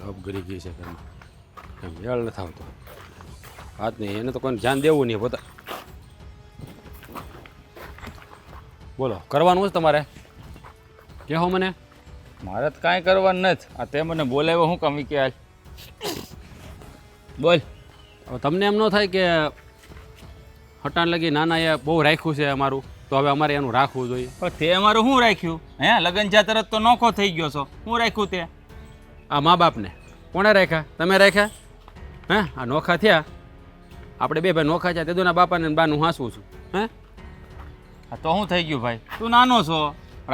અબગરી ગઈ છે ઘરમાં એમ યાળ નથી આવતો વાત નહીં એને તો કોઈને ધ્યાન દેવું નહીં પોતા બોલો કરવાનું છે તમારે કહો મને મારે તો કાંઈ કરવાનું નથી. આ તે મને બોલાવ્યો હું કમી કે બોલ. હવે તમને એમ ન થાય કે હટાણ લગી નાના એ બહુ રાખ્યું છે અમારું તો હવે અમારે એનું રાખવું જોઈએ. પણ તે અમારું શું રાખ્યું હે? લગન જ્યાં તરત તો નોખો થઈ ગયો છો. શું રાખ્યું તે? આ મા બાપને કોણે રાખ્યા? તમે રાખ્યા હે? આ નોખા થયા આપણે બે ભાઈ નોખા થયા તેદુના બાપાને બાનું હાંસવું છું હે? આ તો શું થઈ ગયું ભાઈ? તું નાનો છો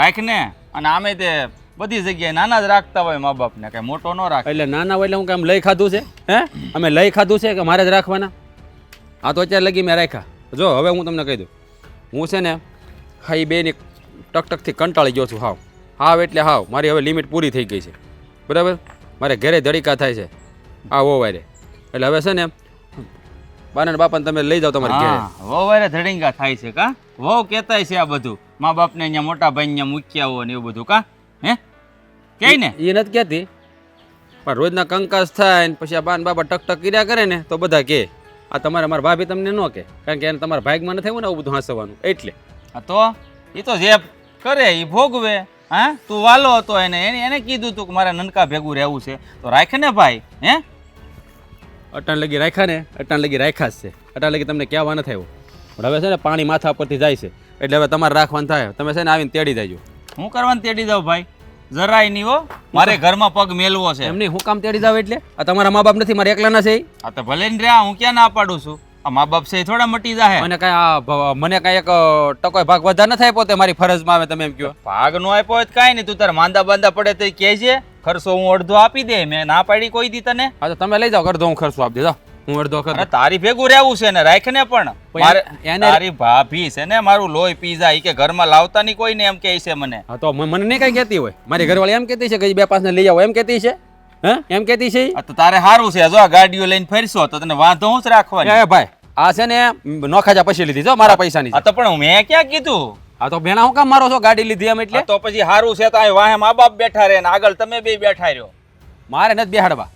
રાખ ને. અને આમે તે બધી જગ્યાએ નાના જ રાખતા હોય મા બાપને, કાંઈ મોટો ન રાખે. એટલે નાના હોય એટલે હું કામ લઈ ખાધું છે હે? અમે લઈ ખાધું છે કે મારે જ રાખવાના? આ તો અત્યારે લગી મેં રાખ્યા. જો હવે હું તમને કહી દઉં, હું છે ને હા એ બેની ટકટકથી કંટાળી ગયો છું. હાવ એટલે હાવ મારી હવે લિમિટ પૂરી થઈ ગઈ છે બરાબર. મારે ઘરે ધડીકા થાય છે આ વારે એટલે હવે છે ને બાના બાપાને તમે લઈ જાઓ તમારે ઘરે. વવારે ધડીંગા થાય છે કા? વહુ કહેતાય છે આ બધું મા બાપને અહીંયા મોટા ભાઈ અહીંયા મૂક્યા હોય ને એવું બધું કા? હે કે ને એ નથી કહેતી પણ રોજના કંકાસ થાય ને પછી આ બાન બાપા ટકટક કર્યા કરે ને તો બધા કહે આ તમારે મારા ભાભી તમને ન કહે, કારણ કે એને તમારા ભાગમાં નથી આવ્યું ને આવું બધું હાંસવાનું એટલે. હા તો એ તો જે કરે એ ભોગવે. હા તું વાલો હતો એને કીધું તું કે મારે નનકા ભેગું રહેવું છે તો રાખ ને ભાઈ. હે અટાણ લગી રાખ્યા ને અટાણ લગી રાખ્યા જ છે. અટાણ લગી તમને કહેવા નથી આવ્યું પણ હવે છે ને પાણી માથા પરથી જાય છે એટલે હવે તમારે રાખવાનું થાય. તમે છે ને આવીને તેડી દેજો. હું કરવાનું તેડી જાઉં ભાઈ? જરાય નહીં હો, મારે ઘરમાં પગ મેલવો છે. એમની હું કામ તેડી જાવ એટલે આ તમારા મા બાપ નથી, મારે એકલાના છે. આ તો ભલે ને રહ્યા, હું ક્યાં ના પાડું છું? આ મા બાપ છે એ થોડા મટી જાય. મને કાંઈ એક ટકોય ભાગ વધારે ન થાય પોતે મારી ફરજમાં આવે. તમે એમ કહો ભાગ નો આપ્યો હોય કાંઈ નહીં, તું તારે માંદા બાંદા પડે તો કહેજે, ખર્ચો હું અડધો આપી દે. મેં ના પાડી કોઈ દી તને? હા તો તમે લઈ જાઓ, અડધો હું ખર્ચો આપી દેજો. હું અડધો ખર્ચો. તારી ભેગું રહેવું છે ને રાખ ને. પણ મારે તારી ભાભી છે ને મારું લોહી પી જાય કે ઘરમાં લાવતા નહીં કોઈ ને એમ કહે છે મને. હા તો મને નહીં કઈ કહેતી હોય, મારી ઘરવાળી એમ કહેતી છે કે બે પાંચ ને લઈ આવો એમ કહેતી છે. હે એમ કહેતી છે? તો તારે સારું છે, જો આ ગાડીઓ લઈને ફરશો તો તને વાંધો હું જ રાખવાની. એ ભાઈ આ છે ને નોખાજા પછી લીધી જો મારા પૈસાની. આ તો પણ મેં ક્યાં કીધું? હા તો બેના હું કામ મારો છો ગાડી લીધી એમ એટલે? તો પછી સારું છે તો વાહે મા બાપ બેઠા રહે ને આગળ તમે બે બેઠા રહ્યો. મારે નથી બેહાડવા.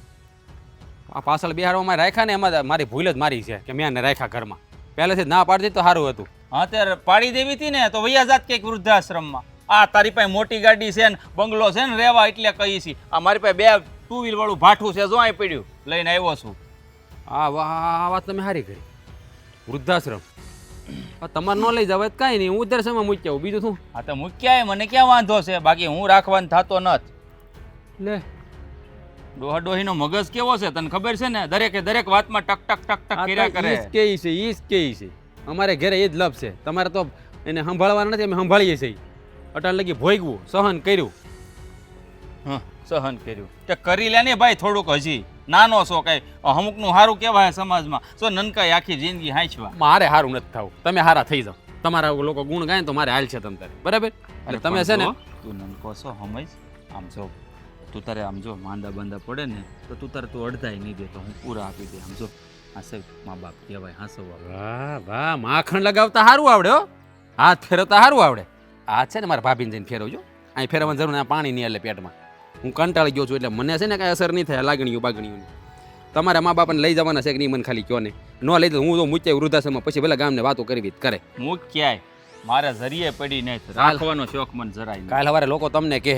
આ પાછળ બિહારમાં રાખ્યા ને એમાં મારી ભૂલ જ મારી છે કે મેં એને રાખ્યા ઘરમાં. પહેલેથી ના પાડતી તો સારું હતું. હા ત્યારે પાડી દેવી હતી ને તો વૈયા જાત કંઈક વૃદ્ધાશ્રમમાં. આ તારી પાસે મોટી ગાડી છે ને બંગલો છે ને રહેવા એટલે કહી છી. આ મારી પાસે બે ટુ વ્હીલ વાળું ભાઠું છે જો અહીં પડ્યું લઈને આવ્યો છું. આ વાત તમે સારી કરી. વૃદ્ધાશ્રમ તમારે ન લઈ જાવ કાંઈ નહીં, હું વૃદ્ધાશ્રમમાં મૂકી આવું બીજું શું. હા તો મૂક્યા મને ક્યાં વાંધો છે, બાકી હું રાખવાનું થતો નથી. લે ડોહા ડોહીનો મગજ કેવો છે તને ખબર છે ને? દરેકે દરેક વાતમાં ટક ટક ટક ટક કર્યા કરે. ઈ જ કે છે અમારે ઘરે એ જ લપ છે. તમારે તો એને સંભાળવાના નથી, અમે સંભાળીએ છીએ. અટાણ લગી ભોગવું સહન કર્યું. હા સહન કર્યું તે કરી લે ને ભાઈ, થોડુંક હજી નાનો છો કઈ અમુકનું સારું કહેવાય સમાજમાં. સો નનકાઈ આખી જિંદગી હાંચવા. મારે સારું નથી થવું, તમે સારા થઈ જાઓ. તમારા લોકો ગુણ ગાય તો મારે હાલ છે તમ તારે બરાબર. એટલે તમે છે ને તું નનકો છો સમજ. આમ જો તું તારે આમ જો માંદા બાંદા પડે ને તો તું તારે તું અડધાય નહીં દે તો હું પૂરા આપી દે. આમ જો હાસે મા બાપ કહેવાય હાસવા. વાહ વાહ માખણ લગાવતા સારું આવડે હો, હાથ ફેરવતા સારું આવડે. હાથ છે ને મારા ભાભીને જઈને ફેરવજો. અહીં ફેરવવાની જરૂર નહીં, પાણી નહીં એટલે પેટમાં. હું કંટાળી ગયો છું એટલે મને છે ને કાંઈ અસર નહીં થાય લાગણીઓ બાગણીઓની. તમારા મા બાપાને લઈ જવાના છે કે નહીં મને ખાલી કહો ને. ન લઈ તો હું તો મૂક્યા વૃદ્ધાશ્રમમાં પછી ભલે ગામને વાતો કરવી કરે. મૂક ક્યાંય મારે જરીએ પડી નહીં, રાખવાનો શોખ મને જરાય નહીં. કાલ સવારે લોકો તમને કહે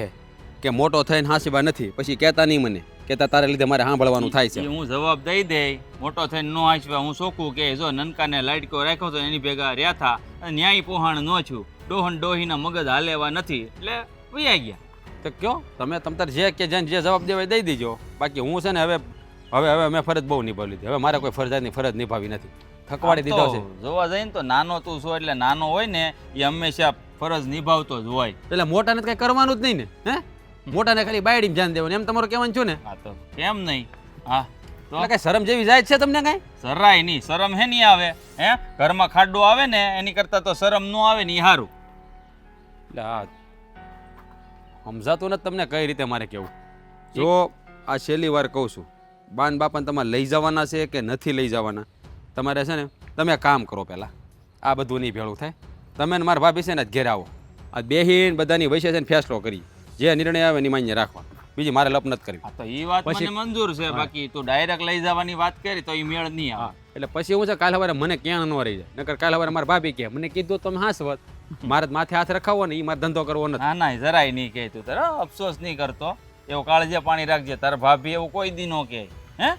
કે મોટો થઈને હાંસવા નથી, પછી કહેતા નહીં મને કહેતા તારે લીધે મારે સાંભળવાનું થાય છે. હું જવાબ દઈ દે મોટો થઈને નો હાંસવા. હું શોખું કે જો નનકાને લાઈટકો રાખ્યો તો એની ભેગા રહ્યા થા ન્યાય પોહાણ ન છું. ડોહન ડોહીના મગજ હાલેવા નથી એટલે વૈયા ગયા. તો કયો તમે તમતાર જે કે જેને જે જવાબ દેવાય દઈ દેજો. બાકી હું છે ને હવે મેં ફરજ બહુ નિભાવી લીધી. હવે મારે કોઈ ફરજની ફરજ નિભાવી નથી, થકવાડી દીધો છે. જોવા જઈને તો નાનો તું છો એટલે નાનો હોય ને એ હંમેશા ફરજ નિભાવતો જ હોય. એટલે મોટાને કઈ કરવાનું જ નહીં ને. હે મોટાને ખાલી બાયડીને ધ્યાન દેવાનું એમ તમારું કહેવાનું છું ને? હા તો કેમ નહીં. હા તો કઈ શરમ જેવી જાય છે તમને કઈ? જરાય નહીં શરમ હે નહીં આવે. હે ઘરમાં ખાડો આવે ને એની કરતા તો શરમ ન આવે ને એ સારું. એટલે આ સમજાતું નથી તમને કઈ રીતે મારે કેવું. જો આ છેલ્લી વાર કહું છું, બાન બાપાને તમારે લઈ જવાના છે કે નથી લઈ જવાના તમારે છે ને તમે કામ કરો. પહેલાં આ બધું નહીં ભેળું થાય. તમે ને મારા ભાભી છે ને ઘેર આવો, આ બેહીને બધાની વચ્ચે છે ને ફેસલો કરી જે નિર્ણય આવે એની માન્ય રાખવા. બીજી મારે લપ નથી કરવી. હા તો એ વાત મને મંજૂર છે, બાકી તું ડાયરેક્ટ લઈ જવાની વાત કરી તો એ મેળ નહીં આવે. એટલે પછી હું છે કાલે સવારે મને ક્યાં ન રહી જાય, નકર કાલે સવારે મારા ભાભી કહે મને કીધું તમે હાંસવત, મારે જ માથે હાથ રખાવો ને એ મારે ધંધો કરવો નથી. ના ના જરાય નહીં કહે તું તારે અફસોસ નહીં કરતો, એવું કાળજે પાણી રાખજે, તારા ભાભી એવું કોઈ દી નો કહે. હે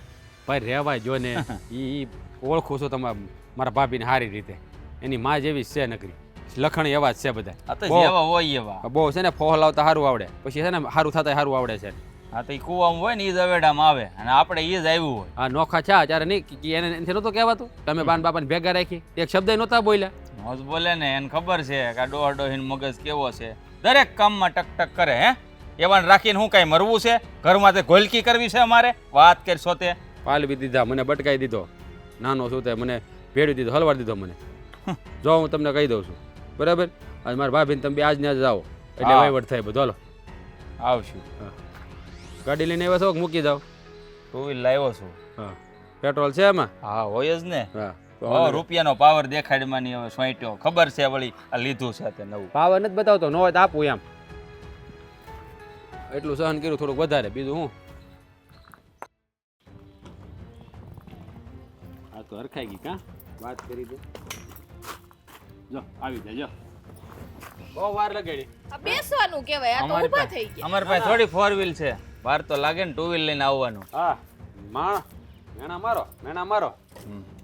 ભાઈ રહેવાય જો ને એ ઓળખું છું તમે મારા ભાભીને સારી રીતે, એની માં જેવી છે નકરી, લખણ એવા જ છે બધા. આ તો જેવા હોય એવા. બહુ છે ને ફોહલાવતા સારું આવડે, પછી છે ને સારું થતા સારું આવડે છે. હા તો એ કુવામાં હોય ને એ જ અવેડામાં આવે અને આપણે એ જ આવ્યું હોય. આ નોખા છે ત્યારે નહીં એને એનાથી નહોતું કહેવાતું તમે બાન બાપાને ભેગા રાખી, એક શબ્દ નહોતા બોલ્યા. મોજ બોલે ને એને ખબર છે કે આ ડોહા ડોહીનો મગજ કેવો છે, દરેક કામમાં ટક ટક કરે. હે એવાને રાખીને હું કાંઈ મરવું છે, ઘરમાં તે ઘોલકી કરવી છે અમારે? વાત કરશો તે પાલવી દીધા, મને બટકાઈ દીધો, નાનો શું તે મને ભેળવી દીધો, હલવાડી દીધો મને. જો હું તમને કહી દઉં છું બરાબર, અને મારા ભાભીને તમે આજને આજ જાઓ એટલે વહીવટ થાય બધો. હાલો આવશું. ગાડી લઈને આવ્યા છો કે મૂકી જાઓ? ટુ વ્હીલ લાવ્યો છું. હા પેટ્રોલ છે એમાં? હા હોય જ ને. હા તો રૂપિયાનો પાવર દેખાડમાં નહીં હવે સોંટ્યો, ખબર છે વળી આ લીધું છે તે નવું. પાવર નથી બતાવતો, ન હોય તો આપું એમ, એટલું સહન કર્યું થોડુંક વધારે, બીજું હું. આ તો હરખાઈ ગઈ કા વાત કરી દે. જો આવી જાય, જો બહુ વાર લગાડી. આ બેસવાનું કહેવાય, આ તો ઊભા થઈ ગયા. અમારી પાસે થોડી ફોર વ્હીલ છે, વાર તો લાગે ને ટુ વ્હીલ લઈને આવવાનું. હા માણ મેણા મારો, મેણા મારો,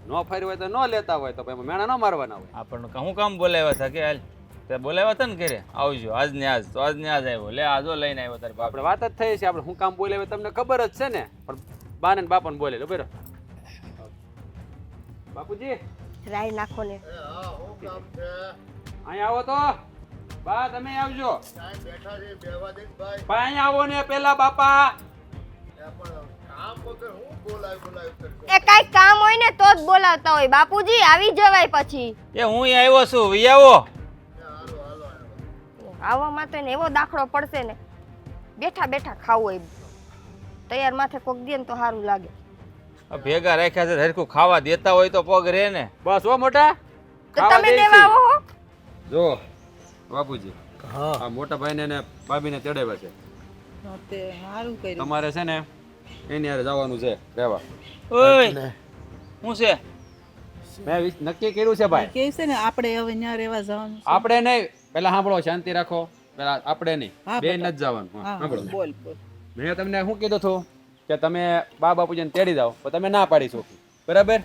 નો ફર્યું હોય તો ન લેતા હોય તો પછી મેણા ન મારવાના હોય. આપણને હું કામ બોલાવ્યા હતા કે હાલ તે બોલાવ્યા હતા ને ઘરે આવજો આજ ને આજ, તો આજ ને આજ આવ્યો. લે આજો લઈને આવ્યો તારી બાપ. આપણે વાત જ થઈ છે, આપણે હું કામ બોલે તમને ખબર જ છે ને, પણ બાને ને બાપાને બોલે લો બેરો. બાપુજી રાઈ નાખો ને. અહીંયા આવો તો બા, તમે આવજો. ભાઈ અહીંયા આવો ને પેલા બાપા. એ કાઈ કામ હોય ને તો જ બોલાવતા હોય. બાપુજી આવી જવાય પછી. એ હું આવ્યો છું, વી આવો. આવવામાં તો એને એવો દાખલો પડશે ને, બેઠા બેઠા ખાવું હોય. તૈયાર માથે કોક દે ને તો સારું લાગે. ભેગા રાખ્યા છે, હરખું ખાવા દેતા હોય તો પગ રે ને. બસ હો મોટા, તો તમે દેવા આવો હો. જો બાપુજી આ મોટા ભાઈને ને ભાભીને તેડાવ્યા છે. તે સારું કર્યું. તમારે છે ને એની હારે જવાનું છે રહેવા. ઓય હું છે? મેં નક્કી કર્યું છે ભાઈ. કે છે ને આપણે હવે ત્યાં રહેવા જવાનું છે. આપણે નહીં, પેલા સાંભળો, શાંતિ રાખો. પેલા આપણે નહીં, હા, બે બેટા. નથી જવાનું. હા, હા, સાંભળો. બોલ બોલ. મેં તમને શું કીધું હતું કે તમે બા બાપુજીને તેડી જાઓ, પણ તમે ના પાડી શોખી બરાબર,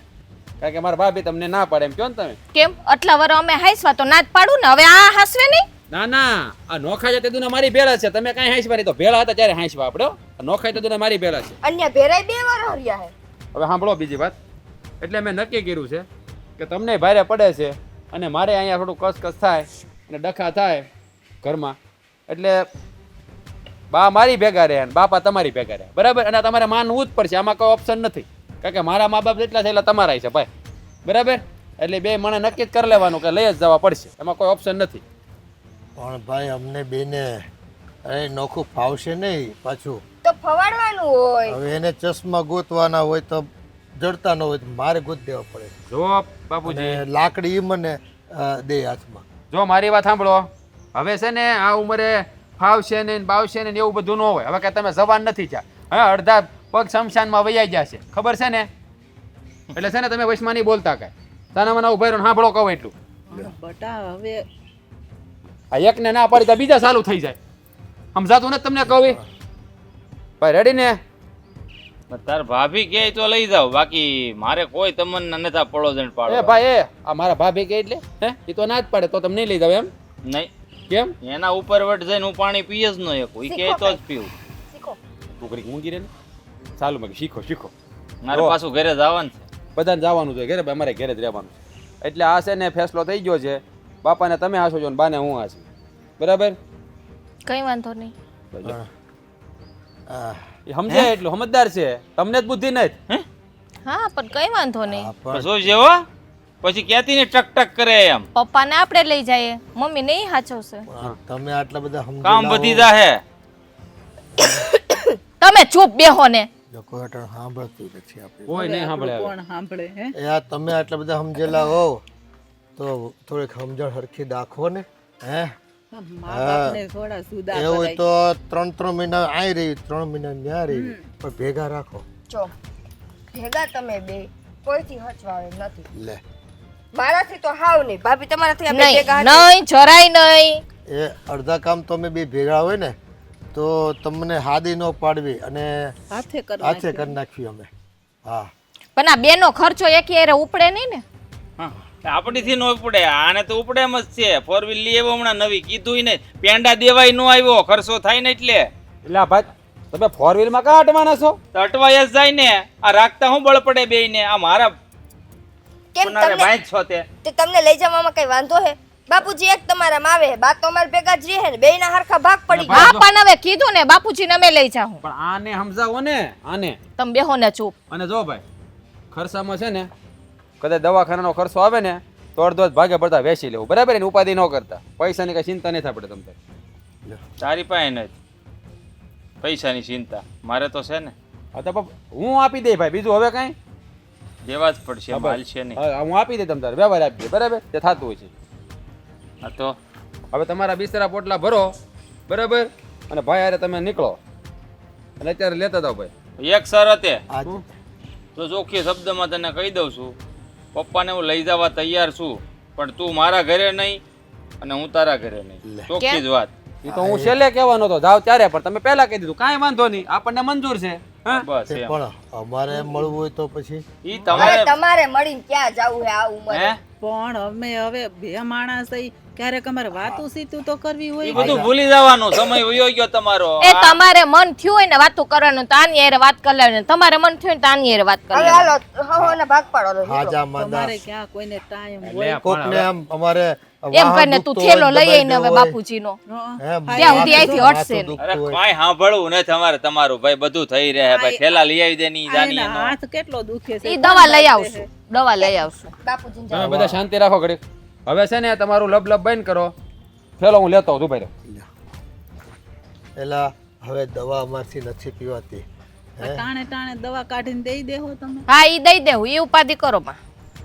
કારણ કે મારા ભાભી તમને ના પાડે એમ કહો ને તમે. કેમ આટલા વર અમે હાઈસવા તો ના જ પાડું ને, હવે આ હાસવે નહીં. ના ના, આ નોખા છે તે દુના મારી ભેળા છે, તમે કાંઈ હાંસવા નહીં. તો ભેળા હતા ત્યારે હાંસવા આપણે, નોખા તે દુના મારી ભેળા છે. અન્ય ભેરાય 2 વાર હર્યા હે. હવે સાંભળો બીજી વાત, એટલે મેં નક્કી કર્યું છે કે તમને ભારે પડે છે અને મારે અહીંયા થોડું કસકસ થાય અને ડખા થાય ઘરમાં, એટલે બા મારી ભેગા રહે અને બાપા તમારી ભેગા રહે બરાબર. અને તમારે માનવું જ પડશે, આમાં કોઈ ઓપ્શન નથી, કારણ કે મારા મા બાપ જેટલા છે એટલા તમારા છે ભાઈ બરાબર. એટલે બે મને નક્કી જ કરી લેવાનું કે લઈ જ જવા પડશે, એમાં કોઈ ઓપ્શન નથી. પણ ભાઈ અમને બેને અરે નોખું ફાવશે નહીં પાછું. તો ફવાડવાનું હોય. હવે એને ચશ્મા ગોતવાના હોય તો જડતા ન હોય તો મારે ગોત દેવા પડે. જો બાપુજી, અને લાકડી ઈ મને દે હાથમાં. જો મારી વાત સાંભળો, હવે છે ને આ ઉંમરે ફાવશે ને બાવશે ને એવું બધું ન હોય. હવે કે તમે જવાન નથી થયા, હવે અડધા પગ શમશાનમાં વૈયા ગયા છે, ખબર છે ને, એટલે છે ને તમે વૈશમાં નહીં બોલતા કાંઈ. તાના મને ઉભા રહ્યો સાંભળો કહું એટલું. બટા હવે આ એકને ના પાડી તો બીજા ચાલુ થઈ જાય, સમજાતું નથી તમને કહું ભાઈ? રેડી ને? તાર ભાભી કહે તો લઈ જાવ, બાકી મારે કોઈ તમને નથી પડોજણ એ પાડો. ભાઈ એ આ મારા ભાભી કે એટલે હે એ તો ના જ પાડે, તો તમે નહીં લઈ જાવ એમ નહીં, કેમ? એના ઉપર વટ જઈને હું પાણી પીએ જ ન એકું, ઈ કહે તો જ પીવું. શીખો. છોકરી મૂંગી રે ને ચાલુ મેં શીખો શીખો. મારે પાછું ઘરે જવાનું છે. બધાને જવાનું છે ઘરે, અમારે ઘરે જ રહેવાનું છે. એટલે આ છે ને ફેસલો થઈ ગયો છે, બાપાને તમે હાસો છો ને બાને હું હાસું બરાબર. કઈ વાંધો નહીં. આ એ સમજે એટલું સમજદાર છે, તમને જ બુદ્ધિ નથી. હા પણ કઈ વાંધો નહીં. પણ શું છે હો? પછી ક્યાંથી ને ટક ટક કરે એમ. પપ્પાને આપણે લઈ જઈએ, મમ્મી નહીં હાચવશે. તમે આટલા બધા કામ સમજેલા વધી હો. જાહે. તમે ચૂપ બેહો ને. જો કોઈ અટણ સાંભળતું નથી આપણે. કોઈ નહીં સાંભળે હવે. કોણ સાંભળે હે? એ આ તમે આટલા બધા સમજેલા હો તો થોડીક સમજણ હરખી દાખવો ને. હે મા બાપને થોડા સુધા એવું હોય કરાય. તો 3 મહિના આય રહી 3 મહિના ન્યા રહી પણ ભેગા રાખો જો ભેગા તમે બે કોઈથી હચવાવે નથી. લે મારાથી તો હાવ નહીં. ભાભી તમારાથી આપણે ભેગા નહીં નહીં જરાય નહીં. એ અડધા કામ તમે બે ભેગા હોય ને તો તમને હાદી ન પાડવી અને હાથે હાથે કરવા કરી નાખવી અમે. હા પણ આ બેનો ખર્ચો એકી હારે ઉપડે નહીં ને. હા આપણીથી ન ઉપડે, આને તો ઉપડે એમ જ છે. 4 વ્હીલ લઈ આવ્યો હમણાં નવી, કીધું ને પેંડા દેવાય ન આવ્યો, ખર્ચો થાય ને એટલે એટલે આ ભાઈ તમે 4 વ્હીલમાં કાં અટવાના છો? તો અટવાય જ જાય ને. આ રાખતા હું બળ પડે બેયને. આ મારા કેમ કોનારે તમને બાંધ છો તે તે તમને લઈ જવામાં કઈ વાંધો હે? બાપુજી એક તમારામાં આવે બા તો અમારે ભેગા જ રહે ને બેયના હરખા ભાગ પડી ગયા. હા પણ હવે કીધું ને બાપુજીને અમે લઈ જાઉં. પણ આને સમજાવો ને, આને. તમે બેહો ને ચૂપ. અને જો ભાઈ ખર્ચામાં છે ને કદાચ દવાખાનાનો ખર્ચો આવે ને તો અડધો જ ભાગે પડતા વેચી લેવું, બરાબર ને? ઉપાધિ ન કરતા, પૈસાની કઈ ચિંતા નહીં થાય પડે તમને. તારી પાસે નથી પૈસાની ચિંતા, મારે તો છે ને. હા તો હું આપી દઈ ભાઈ, બીજું હવે કાંઈ દેવા જ પડશે, માલ છે નહીં. હા, હું આપી દઈ તમ તારે વ્યવહાર આપી દે, બરાબર? તે થતું હોય છે. હા તો હવે તમારા બિસ્તરા પોટલા ભરો, બરાબર? અને ભાઈ હારે તમે નીકળો અને અત્યારે લેતા જાઓ ભાઈ. એક શરતે આજ તો ચોખ્ખી શબ્દમાં તને કહી દઉં છું, પપ્પાને હું લઈ જવા તૈયાર છું, પણ તું મારા ઘરે નહીં અને હું તારા ઘરે નહીં. ચોખ્ખી જ વાત. એ તો હું છેલ્લે કહેવાનો હતો જાવ ત્યારે, પણ તમે પહેલા કહી દીધું. કાંઈ વાંધો નહીં, આપણને મંજૂર છે. હા બસ તે એમ. પણ અમારે મળવું હોય તો પછી ઈ હવે તમારે તમારે મળીને ક્યાં જાવું હે આ ઉંમરે? હે પણ અમે હવે બે માણસ થઈ, ક્યારેક અમારે વાતું સીતું તો કરવી ઈ હોય. બધું ભૂલી જવાનું. સમય વયો ગયો તમારો. એ તમારે મન થયું હોય ને વાતું કરવાનું તો આની હારે વાત કરી લેવાની. તમારે મન થયું ને તો આની હારે વાત કરી હવે લેવાની. હાલો હો ને ભાગ પાડો લો. હાજા માંદા તમારે ક્યાં કોઈને ટાઈમ હોય? કોકને આમ અમારે એમ કરીને તું થેલો લઈ આવીને હવે બાપુજીનો. ત્યાં સુધી અહીંથી હટશે નહીં. અરે કાંઈ સાંભળવું નથી અમારે તમારું. ભાઈ બધું થઈ રહે. ભાઈ થેલા લઈ આવી દે ની જાની એના એનો. હાથ કેટલો દુખે છે. ઈ દવા લઈ આવશું, દવા લઈ આવશું. બાપુજીને તમે જાઓ. બધા શાંતિ રાખો ઘડીક. હવે છે ને તમારું લબ લબ બંધ કરો. ફેલો હું લેતો આવું, ભાઈ. એલા હવે દવા અમારથી નથી પીવાતી. ટાણે ટાણે દવા કાઢીને દઈ દેહો તમે. હા ઈ દઈ દેવું, ઈ ઉપાધિ કરો માં.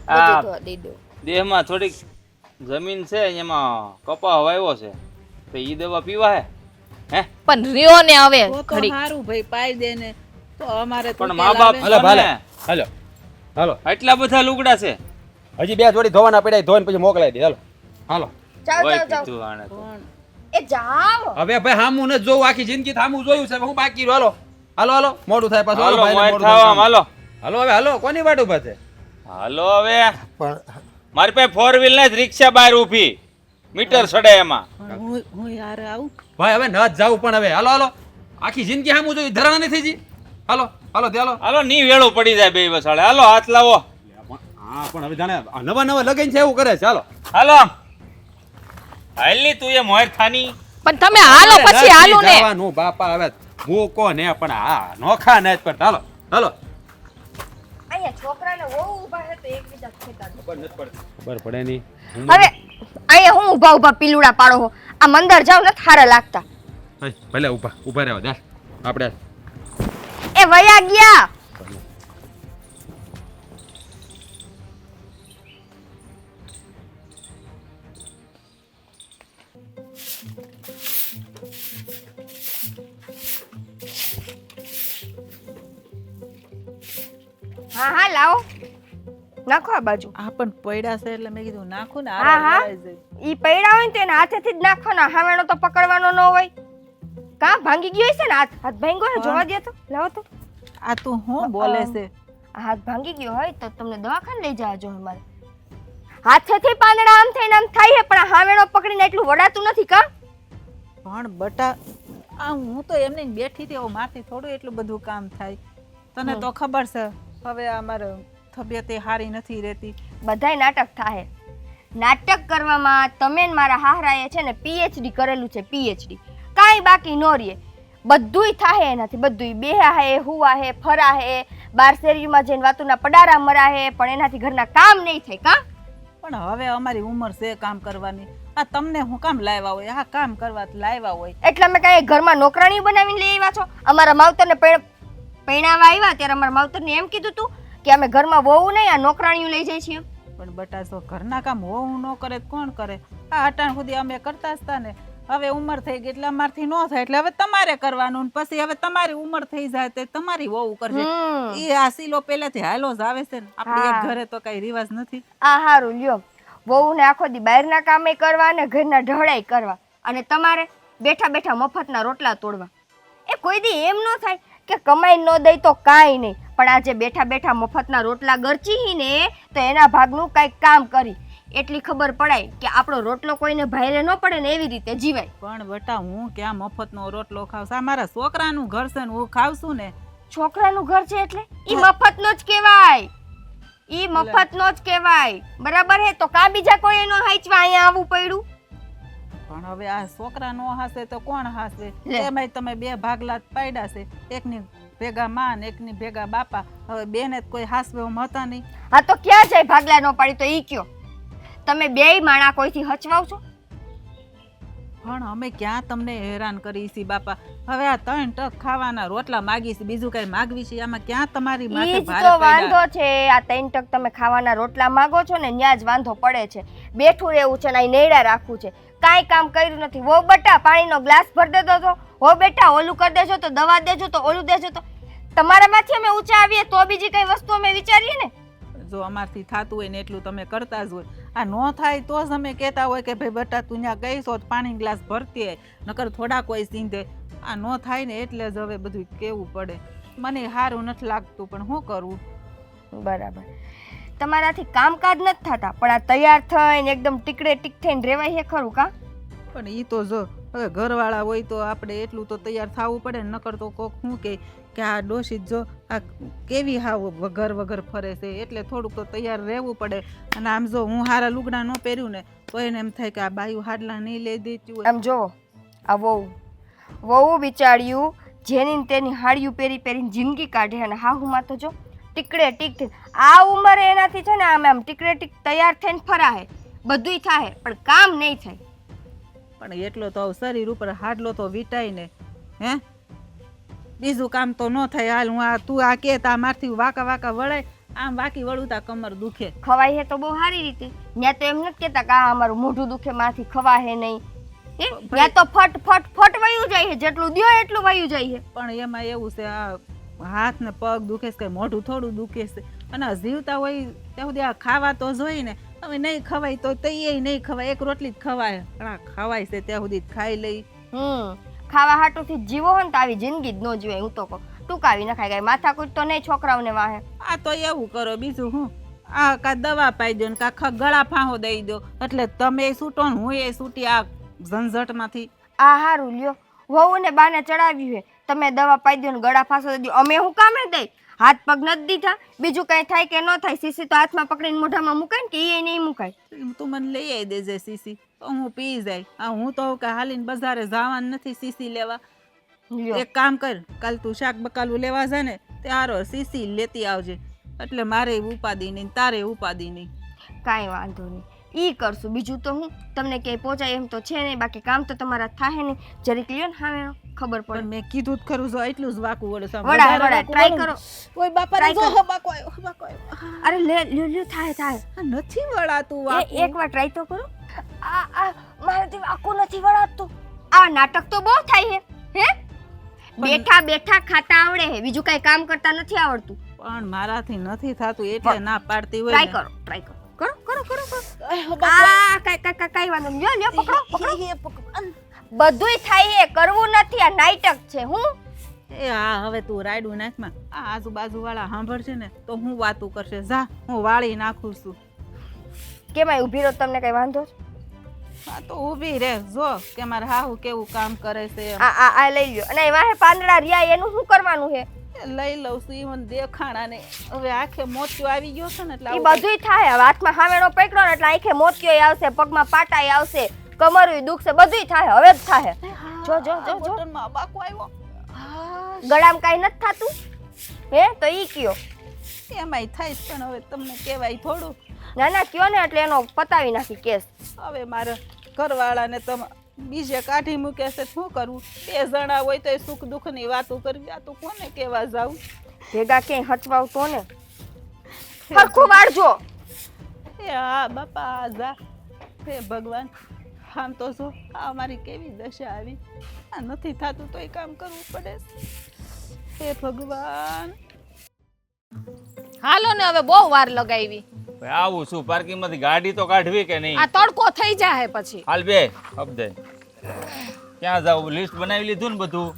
આ બધું તો દઈ દો. દેહમાં થોડીક જમીન છે એમાં કપા વાવ્યો છે, તો ઈ દવા પીવા હે પણ રહ્યો ને હવે તો ઘડી. સારું ભાઈ પાઈ દે ને તો અમારે તો પણ મા બાપ હાલો ભાલે હાલો હાલો. એટલા બધા લુગડા છે. હજી 2 જોડી ધોવાના પડ્યા, ધોઈને પછી મોકલાઈ દે. હાલો હાલો. જાઓ હોય જાઓ જાઓ. પીધું આણે તો. પણ એ જાઓ. હવે ભાઈ હામું નથી જોવું, આખી જિંદગી હામું જોયું છે, હવે હું બાકી રહ્યું. હાલો હાલો હાલો, મોડું થાય પાછું. હાલો ભાઈને મોય મોડું થાવા, થાય. હાલો હાલો હવે હાલો, કોની વાટ ઉભા છે? હાલો હવે પણ મારી પાસે 4 વ્હીલ ને રિક્ષા બહાર ઊભી, મીટર સડે એમાં. હું યાર આવું. ભાઈ હવે ન જાવું, પણ હવે હાલો હાલો, આખી જિંદગી હામું જોયું, ધરાણા નથી થઈ. હાલો હાલો તે હાલો. હાલો ની વેળો પડી જાય બે વસાડે. હાલો હાથ લાવો. હા પણ હવે જાણે નવા નવા લગન છે એવું કરે છે. હાલો હાલો આમ હાલની તું એ મોર થાની. પણ તમે હાલો પછી હાલું ને. જવાનું બાપા, હવે મૂકો ને પણ હા નોખા ને જ પણ. હાલો હાલો. અહીંયા છોકરાને બહુ ઊભા છે તો એકબીજા ખેતા દે. ખબર પડે નહીં. હવે અહીંયા હું ઊભા ઊભા પીલુડા પાડો હો. આ મંદર જાવ ને થારા લાગતા. ભલે ઊભા ઊભા રહેવા દે. આપણે એ વયા ગયા. હા હા લાવો નાખો આ બાજુ. આ પણ પૈડા છે એટલે મેં કીધું નાખું ને હા, હા. ઈ પૈડા હોય ને તો એના હાથેથી જ નાખવાના, હામેણો તો પકડવાનો ન હોય. કા ભાંગી ગયો હશે ને? હાથ ભાંગ્યો હે? જોવા દે તો, લાવો તો. આ તું હું બોલે છે? હાથ ભાંગી ગયો હોય તો તમને દવાખાને લઈ જવા જોઈએ મારે. હાથેથી પાંદડા આમ થઈને આમ થાય છે પણ આ હામેણો પકડીને એટલું વડાતું નથી. કા પણ બટા આ હું તો એમને બેઠી હતી, મારથી થોડું એટલું બધું કામ થાય. તને તો ખબર છે હવે અમારે તબિયત સારી નથી રહેતી. બધાય નાટક થાય. નાટક કરવામાં તમે ને મારા હાહરાએ છે ને પીએચડી કરેલું છે. પીએચડી કાંઈ બાકી ન રહે. બધુંય થાય એનાથી. બધુંય બેહા હે, હુવા હે, ફરા હે, બાર શેરીમાં જઈને વાતુના પડારા મરા હે, પણ એનાથી ઘરના કામ નહીં થાય. કા પણ હવે અમારી ઉંમર છે કામ કરવાની. આ તમને હું કામ લાવ્યા હોય? આ કામ કરવા લાવ્યા હોય એટલે અમે કાંઈ ઘરમાં નોકરાણી બનાવીને લઈ આવ્યા છો? અમારા માવતરને પૈણાવા આવ્યા ત્યારે અમારા માવતરને એમ કીધું તું કે અમે ઘરમાં વહુ નહીં આ નોકરાણીઓ લઈ જાય છીએ. પણ બટા જો ઘરના કામ હોવું ન કરે તો કોણ કરે? આ અટાણ સુધી અમે કરતા હતા ને. હવે ઉંમર થઈ ગઈ એટલે અમારથી ન થાય એટલે હવે તમારે કરવાનું ને પછી હવે તમારી ઉંમર થઈ જાય તે તમારી વહુ કરશે. એ આ સીલો પહેલેથી હાલો જ આવે છે ને આપણે એક ઘરે તો કઈ રિવાજ નથી. આ હારું લ્યો, વહુને આખો દી બહારના કામે કરવા અને ઘરના ઢળાઈ કરવા, અને તમારે બેઠા બેઠા મફતના રોટલા તોડવા. એ કોઈ દી એમ ન થાય કે કમાઈ ન દઈ તો કાંઈ નહીં, પણ આજે બેઠા બેઠા મફતના રોટલા ગરચી ને તો એના ભાગનું કાંઈક કામ કરી એટલી ખબર પડાય કે આપણો રોટલો કોઈને ભારે ન પડે ને એવી રીતે જીવાય. પણ બટા હું ક્યાં મફતનો રોટલો ખાવ? આ મારા છોકરાનું ઘર છે ને હું ખાવશું ને. છોકરાનું ઘર છે એટલે ઈ મફતનો જ કહેવાય, ઈ મફતનો જ કહેવાય. બરાબર હે? તો કા બીજા કોઈ એનો હાચવા અહીંયા આવવું પડ્યું? પણ હવે આ છોકરા નો હાસે તો કોણ હાસે? એમાંય તમે બે ભાગલા પાડ્યા છે, એકની ભેગા માં ને એકની ભેગા બાપા. હવે બેને કોઈ હાસવે એમ હતા નહીં. હા તો ક્યાં જાય ભાગલા નો પાડી? તો ઈ કયો તમે બેય માણા કોઈથી હચવાવ છો? પણ અમે ક્યાં તમને હેરાન કરી છે બાપા? હવે આ 3 ટક ખાવાના રોટલા માગી છે, બીજું કઈ માગવી છે? આમાં ક્યાં તમારી માથે ઈ જ ભારે તો વાંધો પડ્યા? છે. આ 3 ટક તમે ખાવાના રોટલા માંગો છો ને ન્યા જ વાંધો પડે છે. બેઠું રહેવું છે ને અહીં નેડા રાખવું છે, કાંઈ કામ કર્યું નથી. વો બટા પાણીનો ગ્લાસ ભરી દેજો તો, હો બેટા ઓલું કરી દેજો તો, દવા દેજો તો, ઓલું દેજો તો. તમારામાંથી અમે ઊંચા આવીએ તો બીજી કઈ વસ્તુ અમે વિચારીએ ને. જો અમારથી થતું હોય ને એટલું તમે કરતા જ હોય. આ નો થાય તો જ અમે કહેતા હોય કે ભાઈ બટા તું ત્યાં ગઈ છો તો પાણી ગ્લાસ ભરતી હોય, નકર થોડા કોઈ સીંધે. આ નો થાય ને એટલે જ હવે બધું કેવું પડે. મને સારું નથી લાગતું પણ શું કરવું? બરાબર, તમારાથી કામકાજ નથી થતા, પણ આ તૈયાર થઈને એકદમ ટીકડે ટીક થઈને રેવાય છે ખરું કા? પણ એ તો જો હવે ઘરવાળા હોય તો આપણે એટલું તો તૈયાર થવું પડે ને. નકર તો કોક શું કે આ ડોશી જો આ કેવી હાવ વગર ફરે છે, એટલે થોડુંક તો તૈયાર રહેવું પડે. અને આમ જો હું હારા લુગડા ન પહેર્યું ને તો એને એમ થાય કે આ બાયું હાડલા નહીં લઈ દેતી હોય. આમ જો આ વહુ બિચાર્યું જેની તેની હાડિયું પહેરીને જિંદગી કાઢે, અને હાહુમાં તો જો ટીકડે ટીક થઈને આ ઉંમરે એનાથી છે ને આમ ટીકડે ટીક તૈયાર થઈને ફરાહે, બધુંય થાય પણ કામ નહીં થાય. પણ એટલો તો શરીર ઉપર હાડલો તો વીટાય ને, હે બીજું કામ તો ન થાય. હાલ હું આ તું આ કે તા મારથી વાકા વળાય, આમ વાકી વળું તા કમર દુખે. ખવાય હે તો બહુ સારી રીતે. ત્યાં તો એમ નથી કેતા કે આ અમારું મોઢું દુખે માથી ખવાય નહીં. ત્યાં તો ફટ ફટ ફટ વયું જાય છે, જેટલું દ્યો એટલું વયું જાય છે. પણ એમાં એવું છે આ હાથ ને પગ દુખે છે, મોઢું થોડું દુખે છે. અને જીવતા હોય ત્યાં સુધી આ ખાવા તો જોઈ ને. હવે નહીં ખવાય તો તૈયાર નહીં ખવાય, એક રોટલી જ ખવાય. પણ આ ખવાય છે ત્યાં સુધી ખાઈ લઈ. ખાવા હાટુથી જીવો હોય ને તો આવી જિંદગી જ ન જીવાય. હું તો કહું ટૂંકાવી નખાય, કઈ માથાકૂટ તો નહીં છોકરાઓને વાહે. આ તો એવું કરો બીજું હું, આ કા દવા પાઈ દો ને કા ગળા ફાંહો દઈ દો એટલે તમે છૂટો ને હું એ છૂટી આ ઝંઝટમાંથી. આ હારું લ્યો, વહુને બાને ચડાવ્યું હે, તમે દવા પાઈ દો ને ગળા ફાંસો દઈ દો. અમે હું કામે દઈ? હાથ પગ નથી દીધા, બીજું કઈ થાય કે ન થાય. સીસી તો હાથમાં પકડીને મોઢામાં મુકાય ને કે એ નહીં મુકાય. તું મને લઈ આવી દેજે સીસી, તો હું પી જાય. આ હું તો કે હાલીને બજારે જવાનું નથી સીસી લેવા. એક કામ કર, કાલ તું શાક બકાલું લેવા જા ને ત્યારે સીસી લેતી આવજે, એટલે મારે ઉપાદી નહીં તારે ઉપાદી નહીં. કાંઈ વાંધો નહીં, ઈ કરશું. બીજું તો હું તમને ક્યાંય પહોંચાય એમ તો છે નહીં, બાકી કામ તો તમારા થાય નહીં. જરીક લ્યો ને હાવે ખબર પડે. મેં કીધું જ ખરું, જો એટલું જ વાકું વળે વડા ટ્રાય કરો. ઓય બાપા જો બાકો આવ્યો. અરે લ્યો થાય નથી વળાતું વાકું. એકવાર ટ્રાય તો કરો. આ મારાથી વાકું નથી વળાતું. આ નાટક તો બહુ થાય હે. બેઠા બેઠા ખાતા આવડે હે, બીજું કઈ કામ કરતા નથી આવડતું. પણ મારાથી નથી થાતું એટલે ના પાડતી હોય. ટ્રાય કરો. કઈ વાંધો નહીં. લ્યો પકડો. બધુંય થાય હે, કરવું નથી. આ નાટક છે. હું એ હા હવે તું રાયડું નાખમાં. આ આજુબાજુ વાળા સાંભળશે ને તો હું વાતું કરશે. જા હું વાળી નાખું છું. કેમાય ઊભી રહો, તમને કઈ વાંધો છે? હા તો ઊભી રે, જો કે મારે હાહુ કેવું કામ કરે છે. આ લઈ લ્યો. અને વાહે પાંદડા રહ્યા એનું શું કરવાનું છે? લઈ લઉં છું. ઈવન દેખાણા ને હવે આંખે મોતિયો આવી ગયો છે ને એટલે ઈ બધુંય થાય. હવે હાથમાં હાવેણો પકડો ને એટલે આંખે મોતિયો આવશે, પગમાં પાટાય આવશે, કમરું દુખશે, બધુંય થાય. હવે જ થાય. જો બટનમાં બાકો આવ્યો. ગળામાં કાઈ નથી થાતું હે? તો ઈ કયો. એમાંય થાય પણ હવે તમને કહેવાય થોડું. ના કયો ને એટલે એનો પતાવી નાખી કેસ. હવે મારા ઘરવાળાને તો બીજે કાઢી મૂકે છે, શું કરવું? 2 જણા હોય તો સુખ દુઃખ ની વાતો કરવી. આ તો કોને કેવા જાવું? ભેગા ક્યાંય હચવાવતો ને સરખું વાળજો. એ હા બાપા જા હે ભગવાન. આમ તો જો આ મારી કેવી દશા આવી, આ નથી થતું તોય કામ કરવું પડે છે. હે ભગવાન. હાલો ને હવે બહુ વાર લગાવી. ભાઈ આવું શું પાર્કિંગ માંથી ગાડી તો કાઢવી કે નહીં? આ તડકો થઈ જાય પછી. હાલ બે અબદે ક્યાં જાવ? લિસ્ટ બનાવી લીધું ને બધું?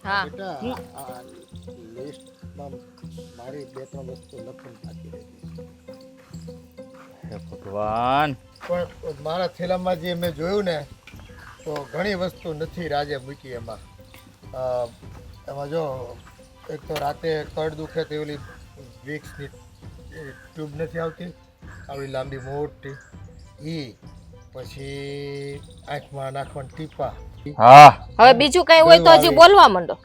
હા બેટા આ લિસ્ટમાં મારી 2-3 વસ્તુ લખવાની બાકી રહી. હે ભગવાન. પણ મારા થેલામાં જે મેં જોયું ને તો ઘણી વસ્તુ નથી રાજે મૂકી એમાં. એમાં જો એક તો રાતે કડ દુખે તે ઓલી વિક્સની ટ્યુબ નથી આવતી આવી લાંબી મોટી ઈ, પછી આંખમાં નાખવાના ટીપા. હા હવે બીજું કઈ હોય તો હજી બોલવા માંડો.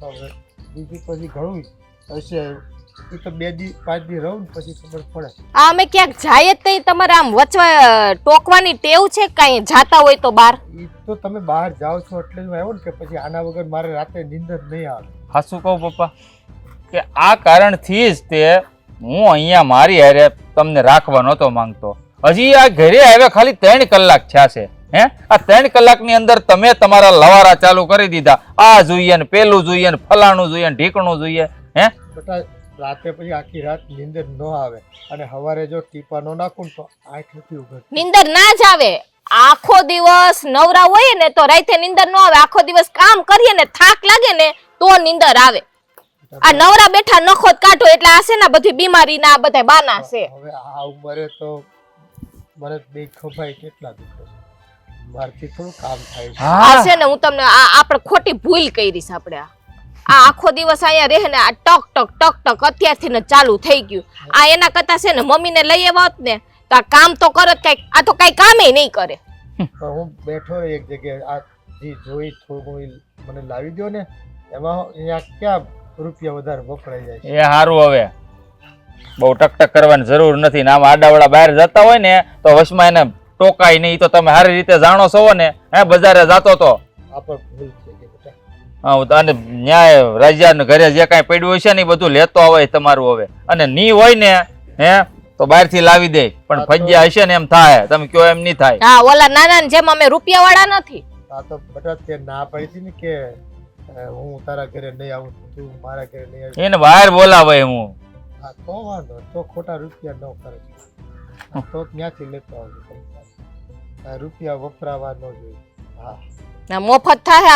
હવે બીજું પછી ઘણું હશે, એ તો 2-5 દી રહું ને પછી ખબર પડે. આ અમે ક્યાંક જાય જ નહીં, તમારે આમ વચવા ટોકવાની ટેવ છે કઈ જાતા હોય તો બહાર? એ તો તમે બહાર જાઓ છો એટલે જ હું આવ્યો ને કે પછી આના વગર મારે રાતે નીંદર નહીં આવે. હાસું કહું પપ્પા કે આ કારણથી જ તે હું અહીંયા મારી હારે તમને રાખવા નહોતો માંગતો. હજી આ ઘરે આવ્યા ખાલી 3 કલાક થયા છે. હે આ 3 કલાકની અંદર તમે તમારા લવારા ચાલુ કરી દીધા. આ જોઈએ ને પેલું જોઈએ ને ફલાણું જોઈએ ને ઢીકણું જોઈએ. હે બેટા રાતે પછી આખી રાત નીંદર ન આવે અને સવારે જો ટીપા ન નાખું તો આંખ નથી ઉઘડતી. નીંદર ના જ આવે. આખો દિવસ નવરા હોય ને તો રાતે નીંદર ન આવે. આખો દિવસ કામ કરીએ ને થાક લાગે ને તો નીંદર આવે. આ નવરા બેઠા નખોત કાઢો એટલે આ છે ને બધી બીમારી ના બધા બાના છે. હવે આ ઉંમરે તો મને બે ખભાઈ કેટલા દુખે છે, મારથી થોડું કામ થાય છે. આ છે ને હું તમને આપણે ખોટી ભૂલ કરીશ. આપણે આ આખો દિવસ અહીંયા રહે ને આ ટક ટક ટક ટક અત્યારથી ને ચાલુ થઈ ગયું. આ એના કરતા છે ને મમ્મીને લઈ આવત ને તો આ કામ તો કરત કઈક. આ તો કઈ કામે નહીં કરે. પણ હું બેઠો એક જગ્યાએ આ જે જોઈ થોડું મને લાવી દો ને એમાં અહીંયા ક્યાં રૂપિયા વધારે વપરાઈ જાય છે. એ સારું. હવે બહુ ટકટક કરવાની જરૂર નથી ને આમ આડાવડા બહાર જતા હોય ને તો વશમાં એને ટોકાય નહીં. તો તમે સારી રીતે જાણો છો ને. હે બજારે જાતો તો આ પણ ભૂલ થઈ ગઈ બેટા. હા અને ન્યાય રાજા ઘરે જે કાંઈ પડ્યું હોય છે ને એ બધું લેતો આવે તમારું. હવે અને ની હોય ને હે તો બહારથી લાવી દે. પણ ફજ્યા હશે ને એમ થાય. તમે કયો એમ નહીં થાય. હા ઓલા નાના ને જેમ અમે રૂપિયા વાળા નથી. આ તો બેટા તે ના પાડી હતી ને કે હું તારા ઘરે નહીં આવું, તું મારા ઘરે નહીં આવી. એને બહાર બોલાવે હું. હા તો વાંધો તો ખોટા રૂપિયા ન કરે તો ક્યાંથી લેતો આવજો. રૂપિયા વપરાવા ન જોઈએ. હા મોફત થાય.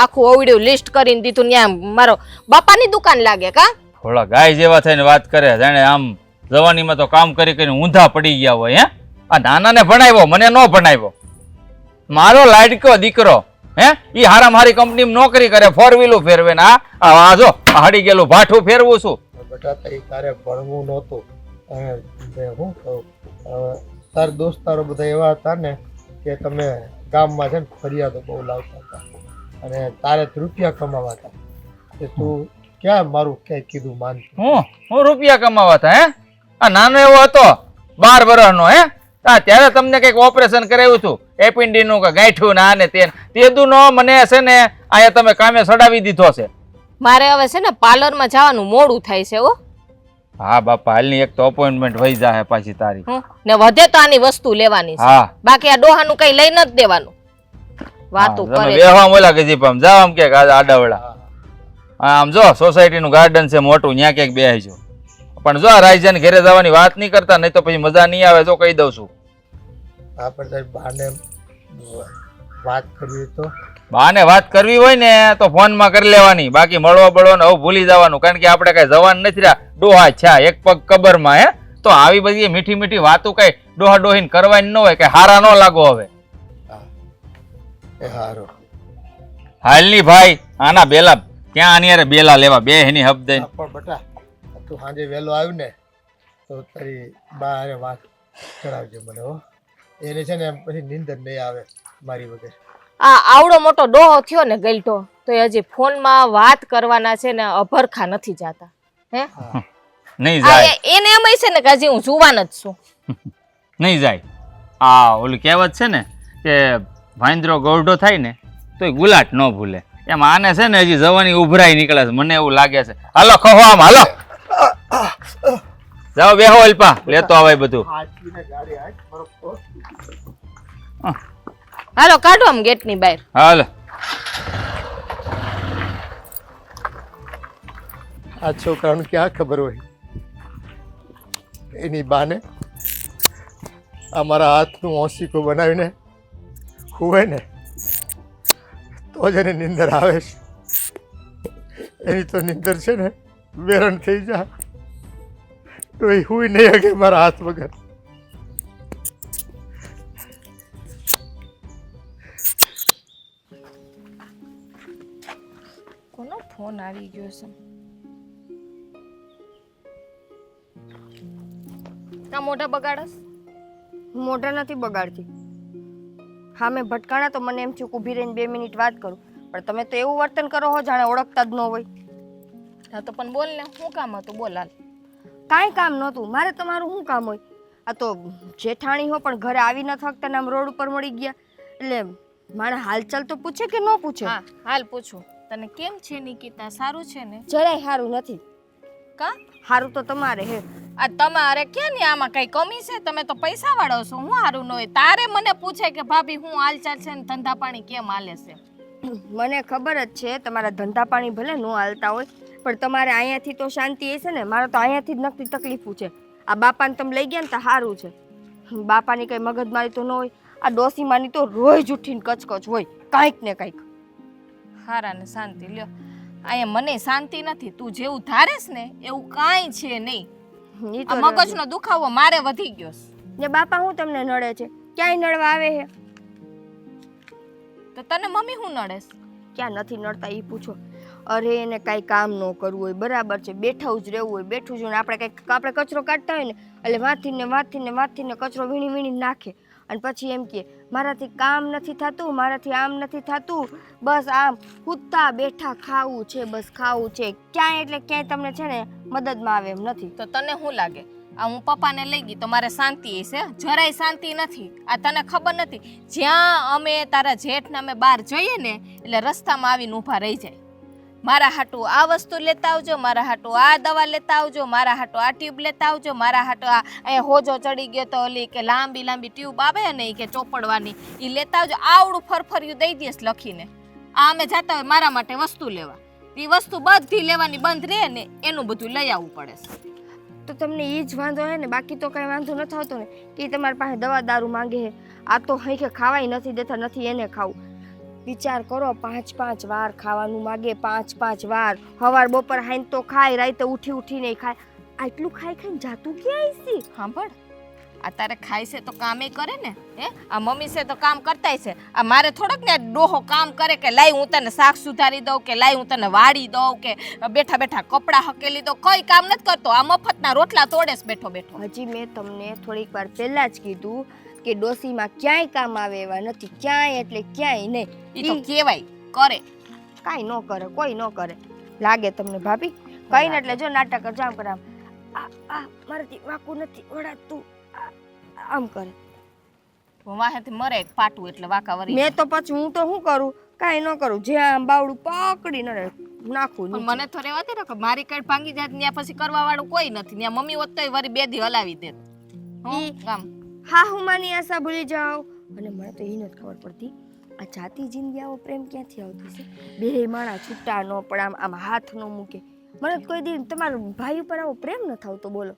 આખું ઓવડ્યું લિસ્ટ કરીને દીધું. ત્યાં મારો બાપાની દુકાન લાગે કા? થોડા ગાય જેવા થઈને વાત કરે. જાણે આમ જવાનીમાં તો કામ કરી કરીને ઊંધા પડી ગયા હોય. હે આ નાનાને ભણાવ્યો, મને ન ભણાવ્યો. મારો લાડકો દીકરો હે ઈ હારામ હારી કંપનીમાં નોકરી કરે, 4 વ્હીલું ફેરવે ને આ જો હાડી ગયેલું ભાઠું ફેરવું છું. બેટા તારે ભણવું નહોતું. હું કહું તાર દોસ્તારો બધા એવા હતા ને કે તમે ગામમાં છે ને ફરિયાદો બહુ લાવતા હતા અને તારે રૂપિયા કમાવા હતા. કે તું ક્યાં મારું ક્યાંય કીધું માનતું? હું રૂપિયા કમાવા હતા? હે આ નાનો એવો હતો 12 વર્ષનો. હે ત્યારે તમને કઈક ઓપરેશન કરાવ્યું હતું એપિન્ડી નું કે ગાંઠ્યું ને આને તેદું નો મને છે ને અહીંયા તમે કામે સડાવી દીધો છે. મારે હવે છે ને પાર્લરમાં જવાનું મોડું થાય છે. હો હા બાપા હાલની એક તો અપોઇન્ટમેન્ટ વહી જાય પાછી તારી. ને વધે તો આની વસ્તુ લેવાની છે. હા બાકી આ ડોહાનું કઈ લઈ નથી દેવાનું. વાતો કરે બેહવા મોલા કે જીપ આમ જાવ આમ કે આડાવડા. આમ જો સોસાયટી નું ગાર્ડન છે મોટું, ત્યાં ક્યાંક બેસજો. પણ જો રાયજાન ઘરે જવાની વાત નહીં કરતા, નહીં તો પછી મજા નહીં આવે. જો કહી દઉં છું. આપણે બાને વાત કરવી તો બાને વાત કરવી હોય ને તો ફોનમાં કરી લેવાની. બાકી મળવા બળવાનું હવે ભૂલી જવાનું. કારણ કે આપણે કઈ જવાન નથી રહ્યા. ડોહા છા એક પગ કબરમાં. હે તો આવી બધી મીઠી મીઠી વાતો કઈ ડોહા ડોહીને કરવાની ન હોય. કે હારા ન લાગો હવે. એ હારો હાલની ભાઈ આના બેલા ક્યાં આની યાર બેલા લેવા બે એની હબ દઈને. પણ બેટા તું સાંજે વહેલો આવ્યું ને તો તારી બા વાત કરાવજે મને. હો એને છે ને પછી નીંદર નહીં આવે મારી વગર. આ આવડો મોટો ડોહો થયો ને ગલટો તો હજી ફોનમાં વાત કરવાના છે ને અભરખા નથી જાતા. હે નહીં જાય. એને એમ છે ને કે હજી હું જુવાન જ છું. નહીં જાય. આ ઓલું કહેવત છે ને કે ભાઈન્દ્રો ગૌઢો થાય ને તો ગુલાટ ન ભૂલે. એમ આને છે ને હજી જવાની ઉભરાઈ નીકળે છે. મને એવું લાગે છે. હાલો ખહો આમ હાલો જાઓ બેહો અલ્પા લેતો આવે બધું. હાલો કાઢો આમ ગેટની બહાર. હાલ આ છોકરાને ક્યાં ખબર હોય એની બાને અમારા હાથનું ઓશીકો બનાવીને હુવે ને તો જ એને નીંદર આવે છે. એની તો નીંદર છે ને બેરણ થઈ જાય તો એ હુઈ નહીં શકે મારા હાથ વગર. કોનો ફોન આવી ગયો છે? તા મોઢા બગાડસ? હું મોઢા નથી બગાડતી. હા મેં ભટકાણા તો મને એમ થયું કે ઊભી રહીને 2 મિનિટ વાત કરું, પણ તમે તો એવું વર્તન કરો હો જાણે ઓળખતા જ ન હોય. હા તો પણ બોલ ને, શું કામ હતું? બોલ હાલ. કાંઈ કામ નહોતું મારે, તમારું શું કામ હોય? આ તો જેઠાણી હો પણ ઘરે આવી ન થકતા ને આમ રોડ ઉપર મળી ગયા એટલે મારા હાલચાલ તો પૂછે કે ન પૂછે? હા હાલ પૂછું. તને કેમ છે નિકિતા? સારું છે ને? જરાય સારું નથી. કા સારું તો તમારે હે. આ તમારે ક્યાં ને આમાં કઈ કમી છે? તમે તો પૈસા વાળો છો, હું હારું ન હોય. તારે મને પૂછે કે ભાભી હું હાલચાલ છે ને ધંધા પાણી કેમ હાલે છે? મને ખબર જ છે તમારા ધંધા પાણી ભલે ન હાલતા હોય, પણ તમારે અહીંયાથી તો શાંતિ હશે ને. મારે તો અહીંયાથી જ નકરી તકલીફો છે. આ બાપાને તમે લઈ ગયા ને તો સારું છે. બાપાની કઈ મગજમારી તો ન હોય. આ ડોસીમાની તો રોજ ઉઠીને કચકચ હોય કાંઈક ને કાંઈક. હારા ને શાંતિ લ્યો. અહીંયા મને શાંતિ નથી. તું જેવું ધારેસ ને એવું કાંઈ છે નહીં. ઈ આ તો મગજનો દુખાવો મારે વધી ગયો છે. ને બાપા હું તમને નડે છે? ક્યાંય નડવા આવે છે? તો તને મમ્મી હું નડેસ? ક્યાં નથી નડતા એ પૂછો. અરે એને કાંઈ કામ ન કરવું હોય, બરાબર છે, બેઠું જ રહેવું હોય. બેઠું જ ને આપણે કચરો કાઢતા હોય ને એટલે વાંથીને કચરો વીણી નાખે અને પછી એમ કે મારાથી કામ નથી થતું, મારાથી આમ નથી થતું, બસ આમ કૂદતા બેઠા ખાવું છે, બસ ખાવું છે. ક્યાંય એટલે ક્યાંય તમને છે ને મદદમાં આવે એમ નથી. તો તને શું લાગે આ હું પપ્પાને લઈ ગઈ તો મારે શાંતિ હશે? જરાય શાંતિ નથી. આ તને ખબર નથી? જ્યાં અમે તારા જેઠને અમે બહાર જઈએ ને એટલે રસ્તામાં આવીને ઊભા રહી જાય. મારા હાટુ આ વસ્તુ લેતા આવજો, મારા હાટુ આ દવા લેતા આવજો, મારા હાટુ આ ટ્યુબ લેતા આવજો, મારા હાટુ આ અહીંયા હોજો ચડી ગયો તો ઓલી કે લાંબી ટ્યુબ આવે ને કે ચોપડવાની એ લેતા આવજો. આવડું ફરફર્યું દઈ દઈશ લખીને. આ અમે જતા હોય મારા માટે વસ્તુ લેવા, એ વસ્તુ બધી લેવાની બંધ રહે ને એનું બધું લઈ આવવું પડે છે. તો તમને એ જ વાંધો હે ને, બાકી તો કાંઈ વાંધો નથી આવતો ને કે તમારી પાસે દવા દારૂ માંગે છે. આ તો હઈ કે ખાવાય નથી દેતા, નથી એને ખાવું. વિચાર કરો, 5-5 વાર ખાવાનું માગે, 5-5 વાર. સવાર બપોર હાઈને તો ખાય, રાતે ઉઠીને ખાય. આટલું ખાઈને જાતું ક્યાં છે? સાંભળ, આ તારે ખાય છે તો કામે કરે ને. હે આ મમ્મી છે તો કામ કરતાય છે. આ મારે થોડોક ને ડોહો કામ કરે કે લાઈ હું તને શાક સુધારી દઉં, કે લાઈ હું તને વાળી દઉં, કે બેઠા બેઠા કપડાં હકેલી દઉં. કઈ કામ નથી કરતો. આ મફતના રોટલા તોડેસ બેઠો બેઠો. હજી મેં તમને થોડીક વાર પહેલા જ કીધું કે ડોસીમાં ક્યાંય કામ આવે એવા નથી. ક્યાંય એટલે ક્યાંય નહીં. ઈ તો કેવાય કરે. કાંઈ ન કરે, કોઈ ન કરે. લાગે તમને ભાભી? કઈ ને એટલે જો નાટક જામ કરે આમ મારાથી વાકું નથી વળાતું આમ કરે. વાહેથી મરે એક પાટું એટલે વાકા વરી. મેં તો પછી હું તો શું કરું? કાંઈ ન કરું. જે આમ બાવડું પકડીને નાખું. પણ મને તો રેવા દે ને કે મારી કઈ ભાંગી જાય ત્યાં પછી કરવા વાળું કોઈ નથી. ત્યાં મમ્મી હોત તો વરી 2 દી હલાવી દે. કામ હા હું માની આશા ભૂલી જાઉં. અને મને તો એ નથી ખબર પડતી આ જાતિ જિંદગી આવો પ્રેમ ક્યાંથી આવતી છે? બે માણા છૂટા ન પડે, આમ હાથ ન મૂકે. મને તો કોઈ દી તમારા ભાઈ ઉપર આવો પ્રેમ નથી આવતો. બોલો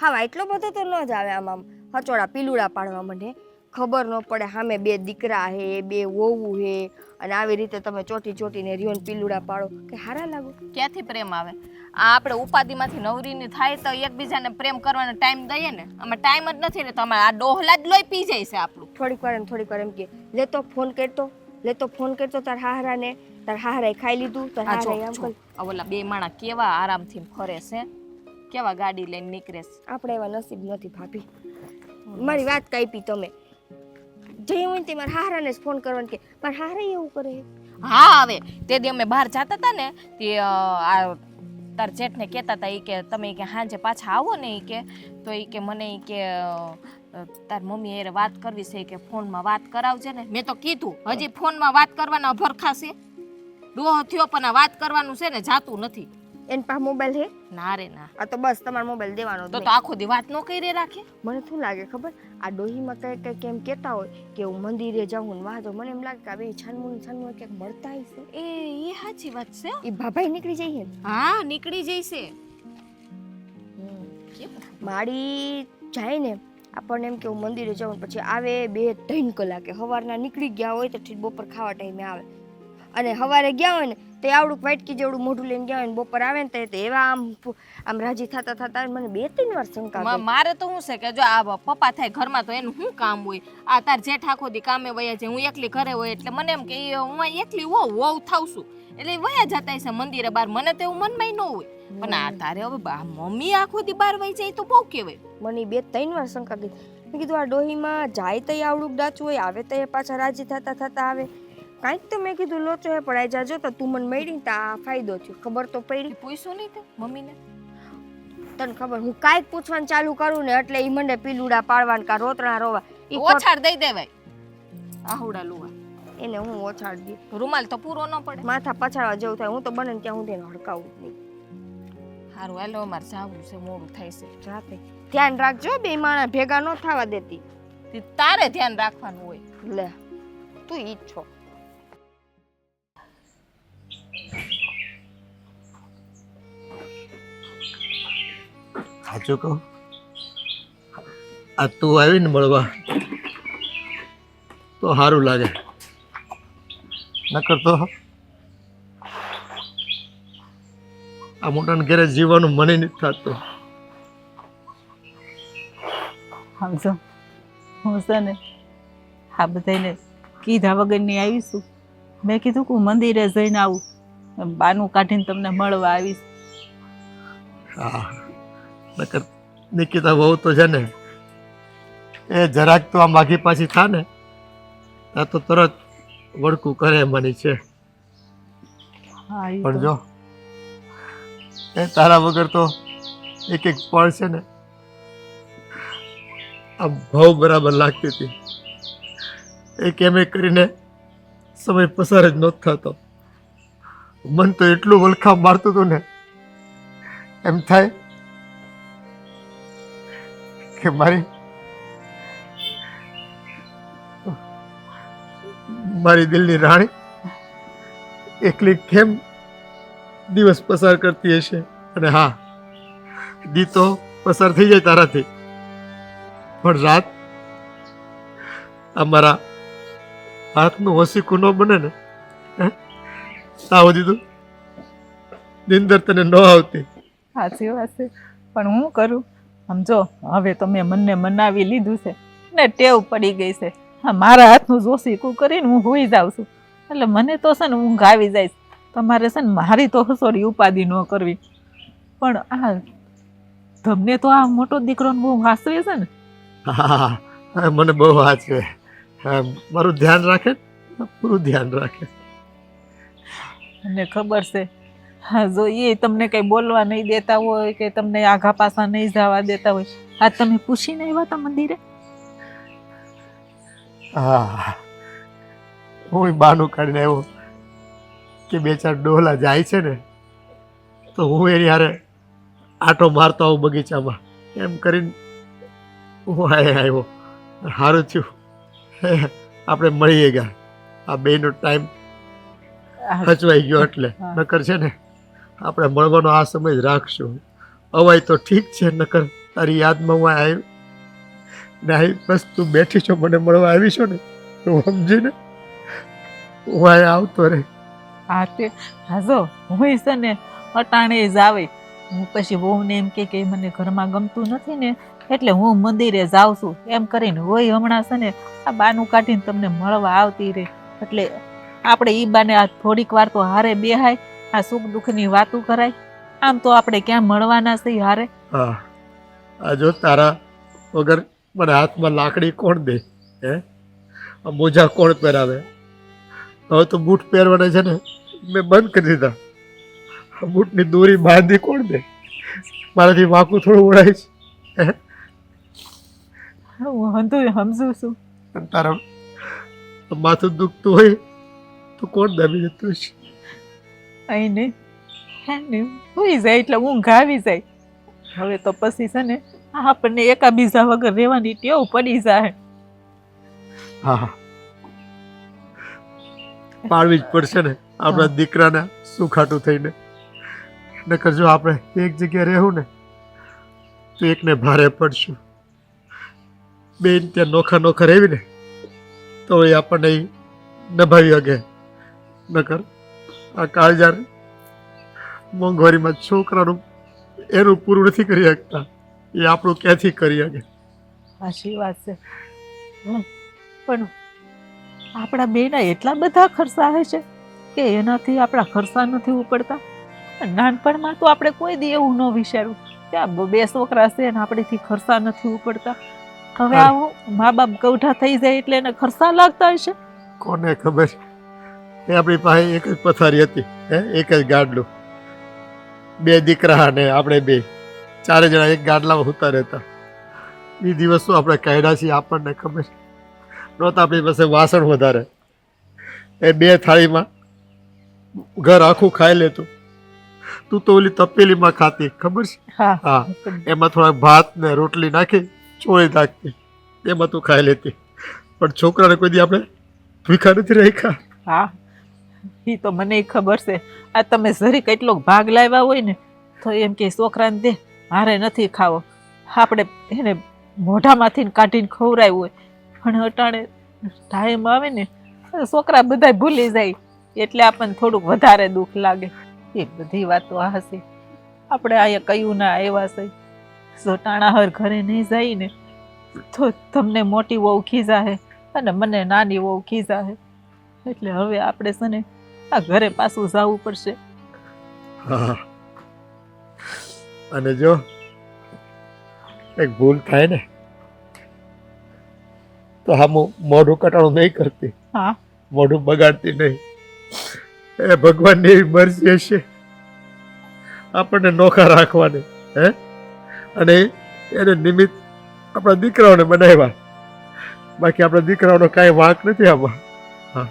હા એટલો બધો તો ન જ આવે. આમ હચોડા પીલુડા પાડવા માંડે, ખબર ન પડે સામે 2 દીકરા હે, 2 વહુ હે, અને આવી રીતે તમે ચોટીને રિયોન પીલુડા પાડો કે હારા લાગો? ક્યાંથી પ્રેમ આવે? આ આપણે ઉપાધિમાંથી નવરીની થાય તો એકબીજાને પ્રેમ કરવાનો ટાઈમ દઈએ ને. અમે ટાઈમ જ નથી ને તો અમારે આ ડોહલા જ લોહી પી જાય છે આપણું. થોડીક વાર એમ કે લેતો ફોન કરતો તાર હાહરાને, તાર હાહરાએ ખાઈ લીધું, તાર હાહરાએ આમ કરી. આ ઓલા 2 માણા કેવા આરામથી ફરે છે, કેવા ગાડી લઈને નીકળે છે. આપણે એવા નસીબ નથી ભાભી. મારી વાત કાપી તમે. જે હોય તે મારા હાહરાને જ ફોન કરવાનો કે મારા હાહરા એવું કરે. હા હવે તે દી અમે બહાર જતા હતા ને તે આ તાર જેઠને કહેતા હતા કે તમે કે સાંજે પાછા આવો ને કે તો કે મને કે તાર મમ્મી એ વાત કરવી છે કે ફોનમાં વાત કરાવજે ને. મેં તો કીધું હજી ફોનમાં વાત કરવાના ભરખા છે. ડોહો થયો પણ આ વાત કરવાનું છે ને જાતું નથી. એન પાસે મોબાઈલ હે? ના રે ના. આ તો બસ તમારો મોબાઈલ દેવાનો જ તો નહીં. આખો દી વાત ન કરી રાખે. મને શું લાગે ખબર, આ ડોહીમાં કંઈક એમ કહેતા હોય કે હું મંદિરે જાઉં ને વાંધો, મને એમ લાગે કે આ બે છાનમુન ક્યાંક મળતા હશે. એ સાચી વાત છે. એ ભાભાઈ નીકળી જઈએ ને. હા નીકળી જઈશે. માડી જાય ને આપણને એમ કે હું મંદિરે જાઉં, પછી આવે 2-3 કલાકે. સવારના નીકળી ગયા હોય તો ઠીક બપોર ખાવા ટાઈમે આવે, અને સવારે ગયા હોય ને તો આવડું વાટકી જેવડું મોઢું લઈને ગયા હોય ને બપોર આવે ને તો એવા આમ રાજી થતા થતા મને 2-3 વાર શંકા ગઈ. મારે તો શું છે કે જો આ પપ્પા થાય ઘરમાં તો એનું શું કામ હોય? આ તાર જેઠ આખો દી કામે વયા છે, હું એકલી ઘરે હોય એટલે મને એમ કે હું એકલી વહુ થાવ છું એટલે વયા જતા છે મંદિરે બહાર. મને તો એવું મનમાં ન હોય, પણ આ તારે હવે મમ્મી આખો દી બહાર વહી જાય તો બહુ કહેવાય. મને 2-3 વાર શંકા ગઈ. મેં કીધું આ ડોહીમાં જાય તો આવડું ડાચું હોય, આવે તો પાછા રાજી થતા થતા આવે. કાંઈક તો મેં કીધું લોચો હે પડાઈ જાજો તો તું મને મળી તો આ ફાયદો થયો. ખબર તો પડી. પૂછ્યું નહીં તે મમ્મીને? તને ખબર, હું કાંઈક પૂછવાનું ચાલુ કરું ને એટલે ઈ મંડે પીલુડા પાડવાન કા રોતણા રોવા. ઈ ઓછાડ દઈ દેવાય આહુડા લુવા. એને હું ઓછાડ દી. રૂમાલ તો પૂરો ન પડે. માથા પછાડવા જેવું થાય. હું તો બને ને ત્યાં હું તેને હડકાવું જ નહીં. હારું હાલો અમારે જાવું છે, મોડું થાય છે. રાતે ધ્યાન રાખજો, બે માણા ભેગા ન થવા દેતી. તારે ધ્યાન રાખવાનું હોય. લે તું ઈ જ છો. સાચું કહું, આ તું આવીને મળવા તો સારું લાગે, નકર તો આ મોટાને ઘરે જીવવાનું મને નથી થતું. સમજો હું છે ને આ બધાને કીધા વગરની આવીશું. મેં કીધું કે હું મંદિરે જઈને આવું, બાનું કાઢીને તમને મળવા આવીશ. હા, નકર નિકિતા બહુ તો છે ને એ જરાક તો આ માગી પાછી થા ને આ તો તરત વળકું કરે મને છે. હા ઈ પણ તો. જો એ તારા વગર તો એક પળ છે ને આ ભાવ બરાબર લાગતી હતી. એ કેમે કરીને સમય પસાર જ નહોતો થતો. મન તો એટલું વલખા મારતું હતું ને, એમ થાય કે મારી દિલની રાણી એકલી કેમ દિવસ પસાર કરતી હશે. અને હા, દી તો પસાર થઈ જાય તારાથી, પણ રાત અમારા હાથનું વસીકું ન બને ને તાવ દીધું નિંદર તને ન આવતી. સાચી વાત છે, પણ હું કરું સમજો. હવે તો મેં મનને મનાવી લીધું છે ને ટેવ પડી ગઈ છે. હા, મારા હાથનું જોશીકું કરીને હું હોઈ જાઉં છું એટલે મને તો છે ને ઊંઘ આવી જાય. તમારે છે ને મારી તો હસોરી ઉપાધિ ન કરવી. પણ આ તમને તો આ મોટો દીકરો બહુ હાસવે છે ને. હા, મને બહુ વાંચવે, મારું ધ્યાન રાખે, પૂરું ધ્યાન રાખે. મને ખબર છે. હા, જો એ તમને કંઈ બોલવા નહીં દેતા હોય કે તમને આઘા પાછા નહીં જવા દેતા હોય, આ તમે પૂછીને આવ્યા હતા મંદિરે? હા, હું બાનું કાઢીને આવ્યો કે 2-4 ડોલા જાય છે ને તો હું એની હારે આટો મારતો આવું બગીચામાં, એમ કરીને હું આવ્યો. સારું થયું આપણે મળીએ ગયા, આ બેનો ટાઈમ હચવાઈ ગયો. એટલે નકર છે ને આપણે મળવાનો આ સમય જ રાખશું. અવાય તો ઠીક છે, નકર તારી યાદમાં હું આવી ને આવી બસ તું બેઠી છો, મને મળવા આવી છો ને તો સમજીને હું અહીંયા આવતો રહે. હા તે હાજો હું છે ને અટાણે જ આવે. હું પછી વહુને એમ કે મને ઘરમાં ગમતું નથી ને એટલે હું મંદિરે જાઉં છું એમ કરીને હોય. હમણાં છે ને આ બાનું કાઢીને તમને મળવા આવતી રહે એટલે આપણે ઈ બાને આ થોડીક વાર તો હારે બેહાય, આ સુખ દુઃખની વાતો કરાય. આમ તો આપણે ક્યાં મળવાના છે હારે. હા, આ જો તારા વગર મને હાથમાં લાકડી કોણ દે? હે, આ મોજા કોણ પહેરાવે? હવે તો બૂટ પહેરવાના છે ને મેં બંધ કરી દીધા. આ બૂટની દોરી બાંધી કોણ દે? મારાથી વાંકું થોડું ઉડાય છે. હું હંધું સમજુ છું. અને તારા માથું દુખતું હોય તો કોણ દાબી જતું છે? અહીં નહીં ને સુઈ જાય એટલે ઊંઘ આવી જાય. હવે તો પછી છે ને આપણને એકાબીજા વગર રહેવાની ટેવ પડી જાય. હા પાડવી જ પડશે ને આપણા દીકરાને સુખાટું થઈને. નકર જો આપણે એક જગ્યાએ રહેવું ને તો એકને ભારે પડશું. બેન ત્યાં નોખા નોખા રહેવી ને તો એ આપણને ઈ નભાવી શકે. નકર આ કાળજાર મોંઘવારીમાં છોકરાનું એનું પૂરું નથી કરી શકતા, એ આપણું ક્યાંથી કરી શકે. સાચી વાત છે. પણ આપણા બેના એટલા બધા ખર્ચા આવે છે કે એનાથી આપણા ખર્ચા નથી ઉપડતા. નાનપણમાં તો આપણે કોઈ દી એવું ન વિચાર્યું કે આ બે છોકરા છે ને આપણેથી ખર્ચા નથી ઉપડતા. હવે આવું મા બાપ ગૌઠા થઈ જાય એટલે એને ખર્ચા લાગતા હશે. કોને ખબર, એ આપણી પાસે એક જ પથારી હતી, એક જ ગાડલું, બે દીકરા ને આપણે બે, ચારે જણા એક ગાડલામાં સૂતા રહેતા. એ દિવસો આપણે કાઢ્યા છીએ, આપણને ખબર નહોતા આપણી પાસે વાસણ વધારે. એ બે થાળીમાં ઘર આખું ખાઈ લેતું. તું તો ઓલી તપેલીમાં ખાતી, ખબર છે? હા, એમાં થોડાક ભાત ને રોટલી નાખી ચોળી નાખતી, એમાં તું ખાઈ લેતી. પણ છોકરાને કોઈ દી આપણે ભૂખા નથી રાખ્યા. હા, એ તો મને ખબર છે. આ તમે જરી કેટલોક ભાગ લાવ્યા હોય ને તો એમ કે છોકરાને દે, મારે નથી ખાવો. આપણે એને મોઢામાંથી કાઢીને ખવડાવ્યું હોય, પણ અટાણે ટાઈમ આવે ને છોકરા બધા ભૂલી જાય એટલે આપણને થોડુંક વધારે દુઃખ લાગે. એ બધી વાતો હશે. આપણે અહીંયા કયું ના આવ્યા છે. જો ટાણાહર ઘરે નહીં જાય ને તો તમને મોટી વહુ ખીજાહે અને મને નાની વહુ ખીજાહે. એટલે હવે આપણે છે ને આ ઘરે પાછું જવું પડશે. હા, અને જો એક ભૂલ થાય ને તો હા મોઢું કટાણું નહીં કરતી, હા, મોઢું બગાડતી નહીં. એ ભગવાનની એવી મરજી હશે આપણને નોખા રાખવાની, અને એને નિમિત્ત આપણા દીકરાઓને બનાવ્યા. બાકી આપણા દીકરાઓનો કાંઈ વાંક નથી આમાં. હા,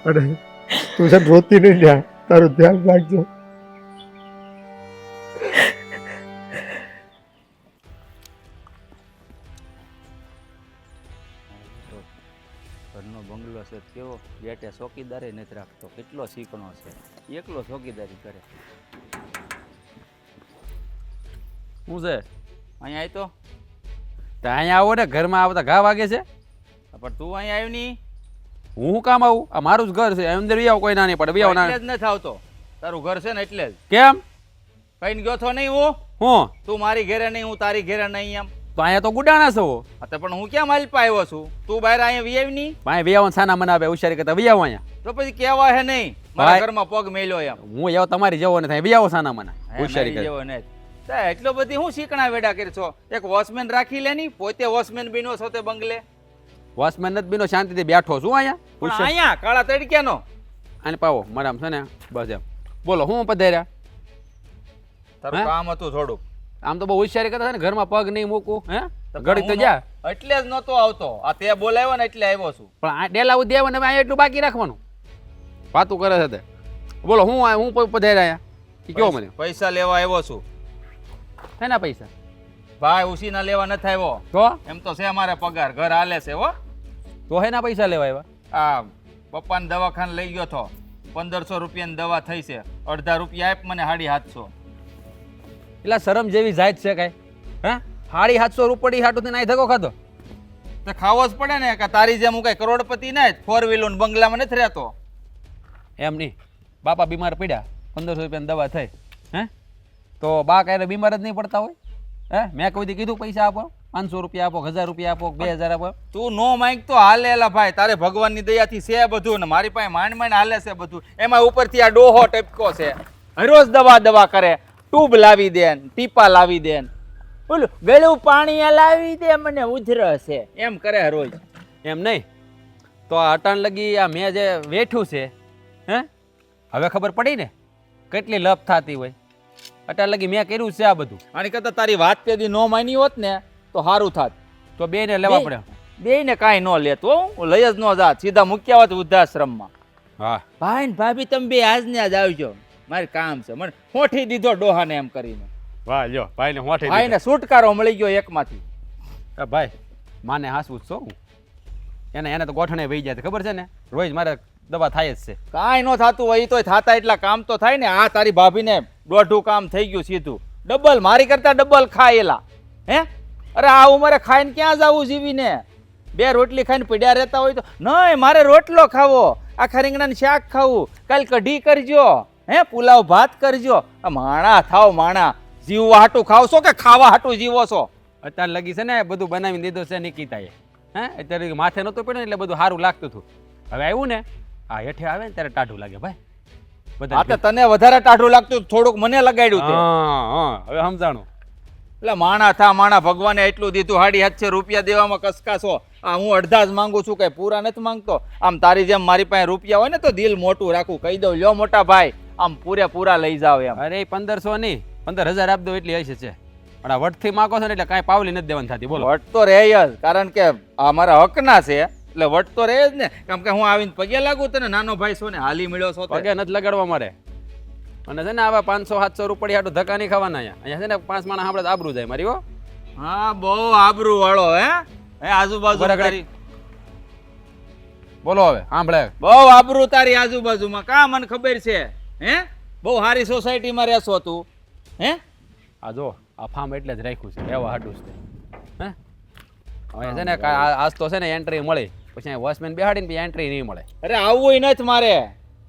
અને તું છે રોતી નહીં, ત્યાં તારું ધ્યાન રાખજો. ઘરનો બંગલો છે કેવો, બેટે ચોકીદારી નથી રાખતો, કેટલો શીખણો છે, એકલો ચોકીદારી કરે. શું છે અહીંયા આવી તો અહીંયા આવો ને, ઘરમાં આવતા ઘા વાગે છે. પણ તું અહીંયા આવ્યું નહીં, હું શું કામ આવું? આ મારું જ ઘર છે, અંદર વી આવો, કોઈ ના નહીં પડે. વી આવો ના એટલે જ નથી આવતો. તારું ઘર છે ને એટલે જ. કેમ કઈ ગયો છો નહીં હું? હું તું મારી ઘરે નહીં, હું તારી ઘરે નહીં. એમ તો અહીંયા તો ગુડાણા છો. હા તો પણ હું ક્યાં માલપા આવ્યો છું? તું બહાર અહીંયા વી આવી નહીં? ભાઈ વી આવો, સાના મને આવે હોશિયારી કરતા વી આવો અહીંયા. તો પછી કેવા હે નહીં મારા ઘરમાં પગ મેલ્યો એમ. હું એવો તમારી જેવો નથી, વી આવો સાના મને હોશિયારી કરે. જેવો નહીં. એટલો બધી હું શીખણા વેડા કરી છો? એક વોચમેન રાખી લે નહીં, પોતે વોચમેન બીનો છો તે બંગલે. વોચમેન નથી બીનો, શાંતિથી બેઠો છું અહીંયા. પણ અહીંયા કાળા તડક્યાનો આને પાવો મારા છે ને, બસ એમ બોલો. હું પધાર્યા? તારું કામ હતું થોડુંક. આમ તો બહુ હોશિયારી કરતા ને, ઘરમાં પગ નહીં મૂકું. ઘડી તો જા. એટલે જ નતો આવતો. આ તે બોલાવ્યો ને એટલે આવ્યો છું. પણ આ ડેલા દેવા ને અહીંયા એટલું બાકી રાખવાનું વાતું કરે છે તે. બોલો હું પધાર્યા અહીંયા કયો મને? પૈસા લેવા આવ્યો છું. શેના પૈસા? ભાઈ ઉસીના લેવા નથી આવ્યો. તો એમ તો છે અમારે પગાર, ઘર હાલે છે હો. તો હેના પૈસા લેવા આવ્યા? આ પપ્પાને દવાખાને લઈ ગયો તો 1500 રૂપિયાની દવા થઈ છે. અડધા રૂપિયા આપ મને 750. એટલે શરમ જેવી જાત છે કઈ? હે 750 રૂપિયા હાટું થી નાઈ ધક્કો ખાધો? તો ખાવો જ પડે ને, કે તારી જેમ હું કઈ કરોડપતિ ને 4 વ્હીલર બંગલામાં નથી રહેતો. એમ નહીં, બાપા બીમાર પડ્યા, 1500 રૂપિયાની દવા થઈ. હે તો બા કાંઈ બીમાર જ નહીં પડતા હોય? મેં કોઈ દી કીધું પૈસા આપો, 500 રૂપિયા આપો, 1000 રૂપિયા આપો, 2000 આપો? તું નો માંગ તો હાલેલા ભાઈ, તારે ભગવાનની દયાથી છે બધું, ને મારી પાસે માંડ માંડ હાલે છે બધું. એમાં ઉપરથી આ ડોહો ટપકો છે, રોજ દવા કરે, ટ્યુબ લાવી દે, ટીપા લાવી દે, બોલું ગળું પાણી લાવી દે, મને ઉધરસ છે એમ કરે રોજ. એમ નહીં તો આ અટાણ લગી આ મેં જે વેઠ્યું છે, હવે ખબર પડી ને કેટલી લપ થતી હોય. અટાણ લગી મેં કર્યું છે આ બધું. આની કરતા તારી વાત પેદી નો માની હોત ને તો સારું થાત. તો બે ને લેવા પડે. બે ને કાંઈ ન લેતો, હું લઈ જ ન જાત, સીધા મૂક્યા હોત વૃદ્ધાશ્રમમાં. હા ભાઈ ને ભાભી તમે બે આજ ને આજ આવજો. મારે કામ છે. મને હોઠી દીધો ડોહાને એમ કરીને. વાહ લ્યો ભાઈને હોઠે ભાઈને છુટકારો મળી ગયો એકમાંથી. ભાઈ માને હાસવું જ છો હું એને તો ગોઠણે વહી જાય છે, ખબર છે ને રોજ મારે દવા થાય જ છે. કાંઈ ન થતું હોય તોય થાતા એટલા કામ તો થાય ને. આ તારી ભાભીને દોઢું કામ થઈ ગયું સીધું. ડબલ મારી કરતા ડબલ ખાયેલા. હે અરે આ ઉંમરે ખાઈને ક્યાં જવું જીવીને? 2 રોટલી ખાઈને પડ્યા રહેતા હોય તો નહીં, મારે રોટલો ખાવો, આખા રીંગણાનું શાક ખાવું, કાલ કઢી કરજો, હે પુલાવ ભાત કરજો. આ માણા થાવ માણા. જીવવા હાટું ખાવ છો કે ખાવા હાટું જીવો છો? અત્યારે લગી છે ને બધું બનાવી દીધું છે નિકિતાએ. હે અત્યારે માથે નહોતું પડ્યું ને એટલે બધું સારું લાગતું હતું. હવે આવ્યું ને આ હેઠે આવે ને ત્યારે ટાઢું લાગે ભાઈ. આ તો તને વધારે ટાઢું લાગતું, થોડુંક મને લગાડ્યું તે. હા હવે સમજાણું. એટલે માણા થા માણા, ભગવાને એટલું દીધું, 750 રૂપિયા દેવામાં કસકાશો. આ હું અડધા જ માંગુ છું, કઈ પૂરા નથી માંગતો. આમ તારી જેમ મારી પાસે રૂપિયા હોય ને તો દિલ મોટું રાખું, કહી દઉં લ્યો મોટા ભાઈ આમ પૂરેપૂરા લઈ જાવ એમ. અરે 1500 નહીં 15000 આપી દો એટલી હશે છે. પણ આ વટથી માગો છો ને એટલે કાંઈ પાવલી નથી દેવાની થતી. બોલો વટ તો રહે જ, કારણ કે આ મારા હકના છે એટલે વટ તો રહે જ ને. કેમ કે હું આવીને પગે લાગુ તને નાનો ભાઈ છો ને, હાલી મળ્યો છો તે. પગે નથી લગાડવા મારે. અને છે ને આવા 500-700 રૂપિયા હાટું ધક્કા નહીં ખાવાના. અહીંયા છે ને 5 માણસ આપણે આબરૂ જાય મારી. હો હા બહુ આબરૂ વાળો. હે આજુબાજુ તારી બોલો હવે સાંભળે. બહુ આબરૂ તારી આજુબાજુમાં. કા મને ખબર છે. હે બહુ સારી સોસાયટીમાં રહેશો તું. હે આ જો આ ફાર્મ એટલે જ રાખ્યું છે એવા હાટું છે. હે હવે છે ને આજ તો છે ને એન્ટ્રી મળી, પછી વોચમેન બેહાડીને પછી એન્ટ્રી નહીં મળે. અરે આવવું નથી મારે.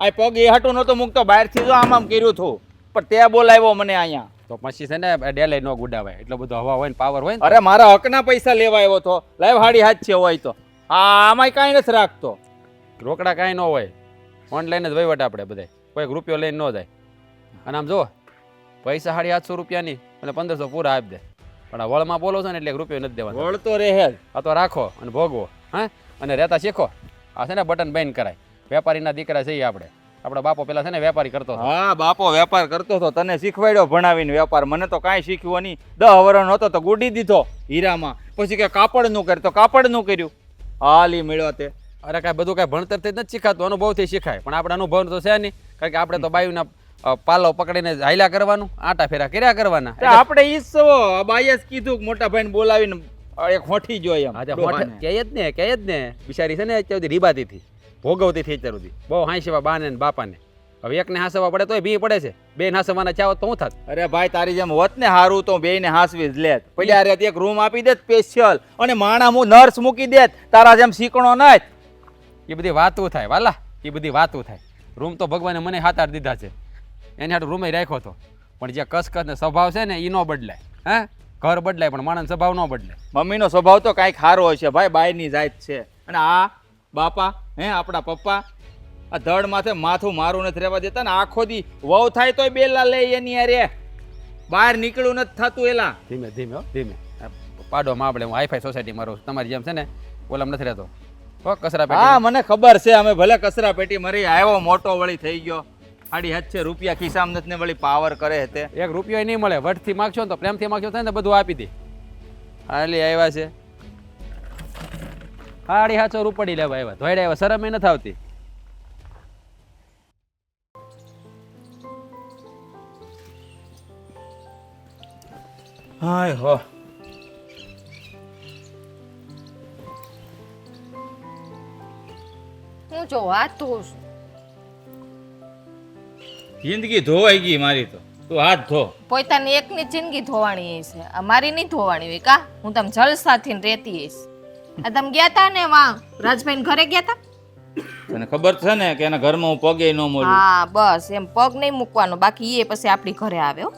આ પગ એ હાટું નતો મૂકતો, બહારથી જો આમ કર્યું હતું, પણ તે બોલાવ્યો મને અહીંયા. તો પછી છે ને ડેલે નો ગુડાવાય, એટલો બધો હવા હોય ને પાવર હોય ને. અરે મારા હકના પૈસા લેવા આવ્યો તો. લાઈવ હાડી હાથ છે હોય તો. આમાંય કાંઈ નથી રાખતો. રોકડા કાંઈ ન હોય, ઓનલાઈન જ વહીવટ આપણે બધા, કોઈ રૂપિયો લઈને ન જાય. અને આમ જો પૈસા 750 રૂપિયાની અને 1500 પૂરા આપી દે, પણ આ વળમાં બોલો છો ને એટલે 1 રૂપિયો નથી દેવાનો. વળ તો રહે જ. આ તો રાખો અને ભોગવો. હા અને રહેતા શીખો. આ છે ને બટન બેન કરાય. વેપારીના દીકરા છીએ આપણે. આપણા બાપો પેલા છે ને વેપારી કરતો હતો. હા બાપો વેપાર કરતો હતો, તને શીખવાડ્યો ભણાવીને વેપાર. મને તો કાંઈ શીખ્યું નહીં. 10 વર્ષનો હતો તો ગુડી દીધો હીરામાં, પછી કે કાપડનું કરતો, કાપડનું કર્યું. હાલી મળ્યો તે. અરે કાંઈ બધું કાંઈ ભણતરથી જ નથી શીખાતું, અનુભવથી શીખાય. પણ આપણે અનુભવ તો છે નહીં, કારણ કે આપણે તો બાયુના પાલો પકડીને હાયલા કરવાનું, આટા ફેરા કર્યા કરવાના. આપણે ઈ છો બાઈએ જ કીધું કે મોટા ભાઈને બોલાવીને એક હોઠી જોઈ એમ. આજે કહે જ ને બિચારી છે ને અત્યાર સુધી રીબાતી હતી, ભોગવતી હતી અત્યાર સુધી. બહુ હાંસવા બાને ને બાપાને. હવે એકને હાંસવા પડે તોય ભી પડે છે, બેન હાંસવાના ચાહો તો હું થાત. અરે ભાઈ તારી જેમ હોત ને હારું તો બેયને હાંસવી જ લેત. પડ્યા રહેત એક રૂમ આપી દેત સ્પેશિયલ, અને માણા હું નર્સ મૂકી દેત, તારા જેમ શીકણો નથી. એ બધી વાતું થાય વાલા, એ બધી વાતું થાય. રૂમ તો ભગવાને મને 7-8 દીધા છે, એને હાટું રૂમે રાખ્યો હતો. પણ જે કસકસ ને સ્વભાવ છે ને એ ન બદલાય. હે ઘર બદલાય પણ માણસ સ્વભાવ ન બદલાય. મમ્મીનો સ્વભાવ તો કાંઈક સારો હશે ભાઈ, બાયની જાત છે. અને આ બાપા આપણા પપ્પા આ ધડ માથે માથું મારું નથી રહેવા દેતા ને. આખો દી વહુ થાય તોય બેલા લે એની અરે બહાર નીકળવું નથી થતું. એલા ધીમે ધીમે ધીમે પાડોમાં આપણે હું હાઈફાઈ સોસાયટીમાં રહું, તમારી જેમ છે ને ઓલામ નથી રહેતો. કચરા પેટી. હા મને ખબર છે, અમે ભલે કચરા પેટી મરી આવ્યો મોટો વળી થઈ ગયો. 750 રૂપિયા ખિસ્સામાં નથી ને વળી પાવર કરે તે. 1 રૂપિયો નહીં મળે. વટથી માગશો ને તો પ્રેમથી માગશો થાય ને બધું આપી દે. હાલી આવ્યા છે 750 રૂપડી લેવા આવ્યા, ધોઈડા આવ્યા, શરમ નથી આવતી. હાય હો હું જો વાત ધોઉં છું. જિંદગી ધોવાઈ ગઈ મારી તો. તું હાથ ધો. પોતાની એકની જિંદગી ધોવાણી હશે, આ મારી નહીં ધોવાણી હોય કા? હું તમે જલસાથી રહેતી હઈશ. આ તમે ગયા તા ને વાં રાજભાઈ ઘરે ગયા તા? તને ખબર છે ને કે એના ઘરમાં હું પગે ન મોલું. હા બસ એમ પગ નહીં મૂકવાનો, બાકી એ પછી આપણી ઘરે આવ્યો.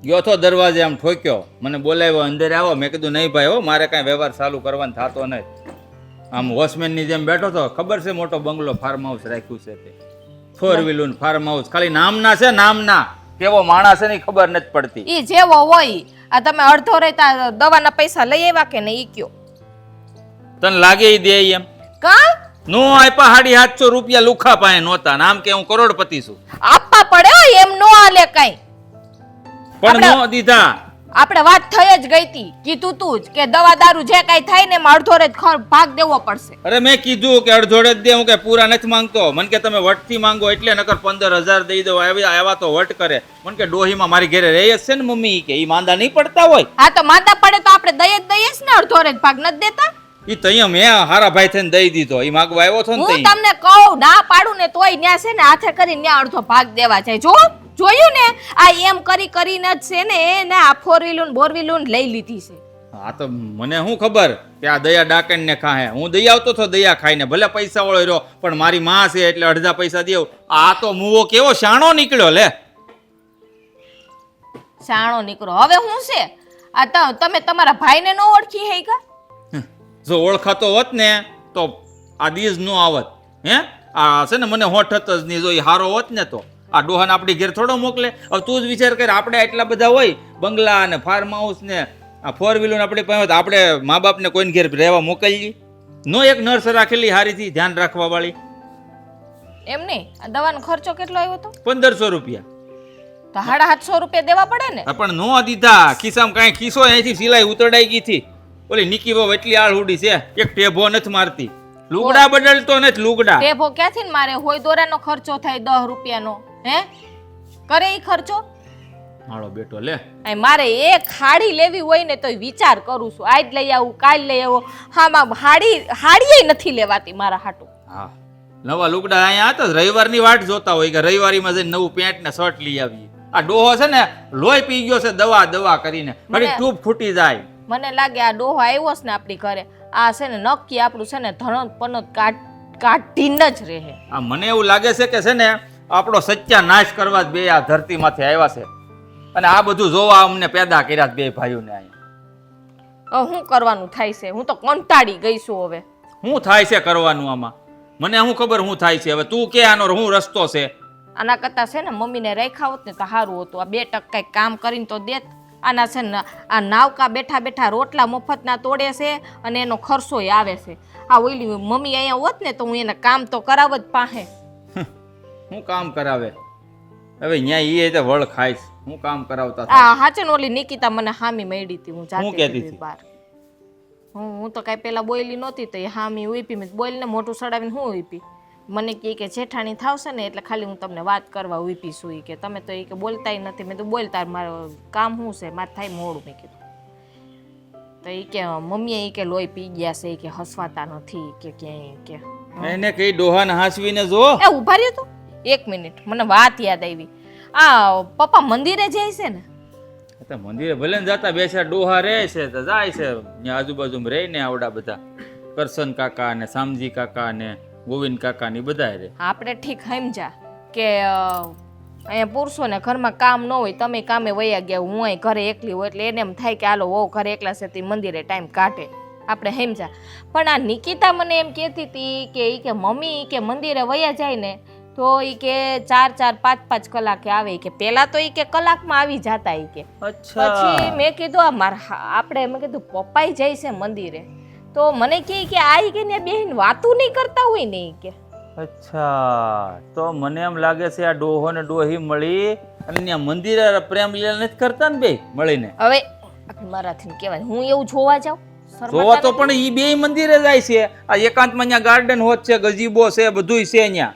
ગયો તો દરવાજે આમ ઠોક્યો, મને બોલાવ્યો અંદર આવો. મેં કીધું નહીં ભાઈ હો, મારે કાંઈ વ્યવહાર ચાલુ કરવાનો થતો નહીં. આમ વોચમેનની જેમ બેઠો તો. ખબર છે મોટો બંગલો ફાર્મ હાઉસ રાખ્યું છે તે, 4 વ્હીલર ફાર્મ હાઉસ. ખાલી નામના છે, નામના. કેવો માણસ છે ને ખબર નથી પડતી. ઈ જેવો હોય. આ તમે અડધો રહેતા દવાના પૈસા લઈ આવ્યા કે નહીં ઈ કયો? તને લાગે ઈ દે એમ? કા નો આપ્યા 750 રૂપિયા લુખા પાસે નહોતા. નામ કે હું કરોડપતિ છું. આપવા પડે હો, એમ નો હાલે કાઈ. પણ નો દીધા. આપણે વાત થઈ જ ગઈ હતી, કીધું તું જ કે દવા દારૂ જે કાંઈ થાય ને એમાં અડધો રેત ભાગ દેવો પડશે. અરે મેં કીધું કે અડધોડે જ દે, હું કે પૂરા નથી માંગતો. મને કે તમે વટથી માંગો એટલે નકર 15,000 દઈ દો. આવ્યા તો વટ કરે. મને કે ડોહીમાં મારી ઘરે રહી જ છે ને મમ્મી, કે ઈ માંદા નહીં પડતા હોય. હા તો માંદા પડે તો આપણે દઈએ જ દઈએ જ ને, અડધો રેત ભાગ નથી દેતા. ઈ તૈયા મેં હારા ભાઈ થઈને દઈ દીધો. ઈ માંગવા આવ્યો છો ને હું તઈ. તમને કહું ના પાડું ને તોય ન્યા છે ને હાથે કરીને ન્યા અડધો ભાગ દેવા જાય. જોયું ને આ એમ કરીને જ છે ને એને આ 4 બોર વ્હીલું લઈ લીધી છે. હા તો મને શું ખબર કે આ દયા ડાકણ ને ખાહે. હું દઈ આવતો તો દયા ખાઈને, ભલે પૈસા વાળો રહ્યો પણ મારી માં છે એટલે અડધા પૈસા દેવ. આ તો મુવો કેવો શાણો નીકળ્યો લે. શાણો નીકળો. હવે હું છે આ તમે તમારા ભાઈને નો ઓળખી હે કા? જો ઓળખાતો હોત ને તો આ દીજ નો આવત. હે આ છે ને મને હોઠત જ નહીં. જો એ હારો હોત ને તો આ ડોહાને આપણી ઘેર થોડો મોકલે. હવે તું જ વિચાર કર, આપણે એટલા બધા હોય, બંગલા ને ફાર્મ હાઉસ ને આ 4 વ્હીલર આપણી પાસે, તો આપણે મા બાપને કોઈને ઘેર રહેવા મોકલીએ? નો એક નર્સ રાખેલી હારીથી ધ્યાન રાખવા વાળી. એમ નહીં, આ દવાનો ખર્ચો કેટલો આવ્યો તો? 1500 રૂપિયા. તો 750 રૂપિયા દેવા પડે ને. પણ નો દીધા. ખિસ્સામાં કાંઈ ખિસ્સો અહીંથી સિલાઈ ઉતરડાઈ ગઈ હતી. ઓલી નિકી બહુ એટલી આળહુડી છે, એક ટેભો નથી મારતી. લુગડા બદલતો નથી. લુગડા ટેભો ક્યાંથી મારે? હોય દોરાનો ખર્ચો થાય 10 રૂપિયાનો. હે કરે ઈ ખર્ચો? મારો બેટો લે. મારે એક હાડી લેવી હોય ને તો વિચાર કરું છું, આજ લઈ આવું કાલ લઈ આવો. હા હાડીએ નથી લેવાતી મારા હાટુ. હા નવા લુગડા અહીંયા હતા, રવિવારની વાટ જોતા હોય કે રવિવારીમાં જઈને નવું પેન્ટ ને શર્ટ લઈ આવીએ. આ ડોહો છે ને લોહી પી ગયો છે દવા કરીને, ઘડી ટ્યુબ ફૂટી જાય. મને લાગે આ ડોહો આવ્યો છે ને આપણી ઘરે, આ છે ને નક્કી આપણું છે ને ધણત પનત કાઢીને જ રહે. આ મને એવું લાગે છે કે છે ને આપણો સત્યાનાશ કરવા જ બે આ ધરતીમાંથી આવ્યા છે, અને આ બધું જોવા અમને પેદા કર્યા બે ભાઈઓને. અહીંયા શું કરવાનું થાય છે? હું તો કંટાળી ગઈ છું હવે. શું થાય છે કરવાનું આમાં? મને શું ખબર શું થાય છે? હવે તું કે આનો શું રસ્તો છે? આના કરતા છે ને મમ્મીને રાખ્યા હોત ને તો સારું હતું. આ 2 ટક કઈક કામ કરીને તો દેત. આના છે ને આ નાવકા બેઠા બેઠા રોટલા મફતના તોડે છે અને એનો ખર્ચોય આવે છે. આ ઓલી મમ્મી અહીંયા હોત ને તો હું એને કામ તો કરાવ જ પાસે. હું કામ કરાવે? હવે ન્યા એ વળ ખાઈશ. હું કામ કરાવતા આ હાચે ને ઓલી નિકિતા મને હામી મળી હતી. હું હું કહેતી જાતી હતી? બહાર હું તો કઈ પેલા બોયલી નહોતી તો એ હામી ઉઈપી. મેં બોલ ને મોટું સડાવીને હું ઉઈપી. મને કે જેઠાણી થાવશે ને એટલે ખાલી હું તમને વાત કરવા ઉઈપી છું. કે તમે તો એ કે બોલતાય નથી. મેં તો બોલતા મારું કામ શું છે, મારે થાય મોડું. મેં કીધું તો એ કે મમ્મીએ કે લોહી પી ગયા છે, કે હસવાતા નથી કે ક્યાંય કે. એને કઈ ડોહાને હાસવીને જો. એ ઉભા રહ્યો તો 1 મિનિટ, મને વાત યાદ આવી. આ પપ્પા મંદિરે જાય છે ને? મંદિરે ભલે ને જતા બે ચાર ડોહા રહે છે તો જાય છે. ત્યાં આજુબાજુ રહે ને આવડા બધા કરશન કાકા ને સામજી કાકા ને ગોવિંદ કાકા ની બધા રે. આપણે ઠીક સમજા કે અહીંયા પુરુષોને ઘરમાં કામ ન હોય, તમે કામે વયા ગયા, હું અહીં ઘરે એકલી હોય એટલે એને એમ થાય કે હાલો વહુ ઘરે એકલા છે તે મંદિરે ટાઈમ કાઢે. આપણે સમજા. પણ આ નિકિતા મને એમ કહેતી હતી કે મમ્મી કે મંદિરે વયા જાય ને તો ઈ કે 4-4 5-5 કલાકે આવે. કે પેલા તો ઈ કે કલાકમાં આવી જતા. ઈ કે પછી મેં કીધું આ મારા આપણે મેં કીધું પપ્પાઈ જાય છે મંદિરે તો મને કે આ કે ને બેન વાતું નહીં કરતા હોય ને. ઈ કે અચ્છા, તો મને એમ લાગે છે આ ડોહો ને ડોહી મળી અને ત્યાં મંદિરે પ્રેમ લીલા નથી કરતા ને બે મળીને. હવે મારાથી કહેવાય હું એવું જોવા જાઉં? જોવા તો પણ ઈ બે મંદિરે જાય છે. આ એકાંતમાં ત્યાં ગાર્ડન હોત છે, ગજીબો છે, બધુંય છે ત્યાં.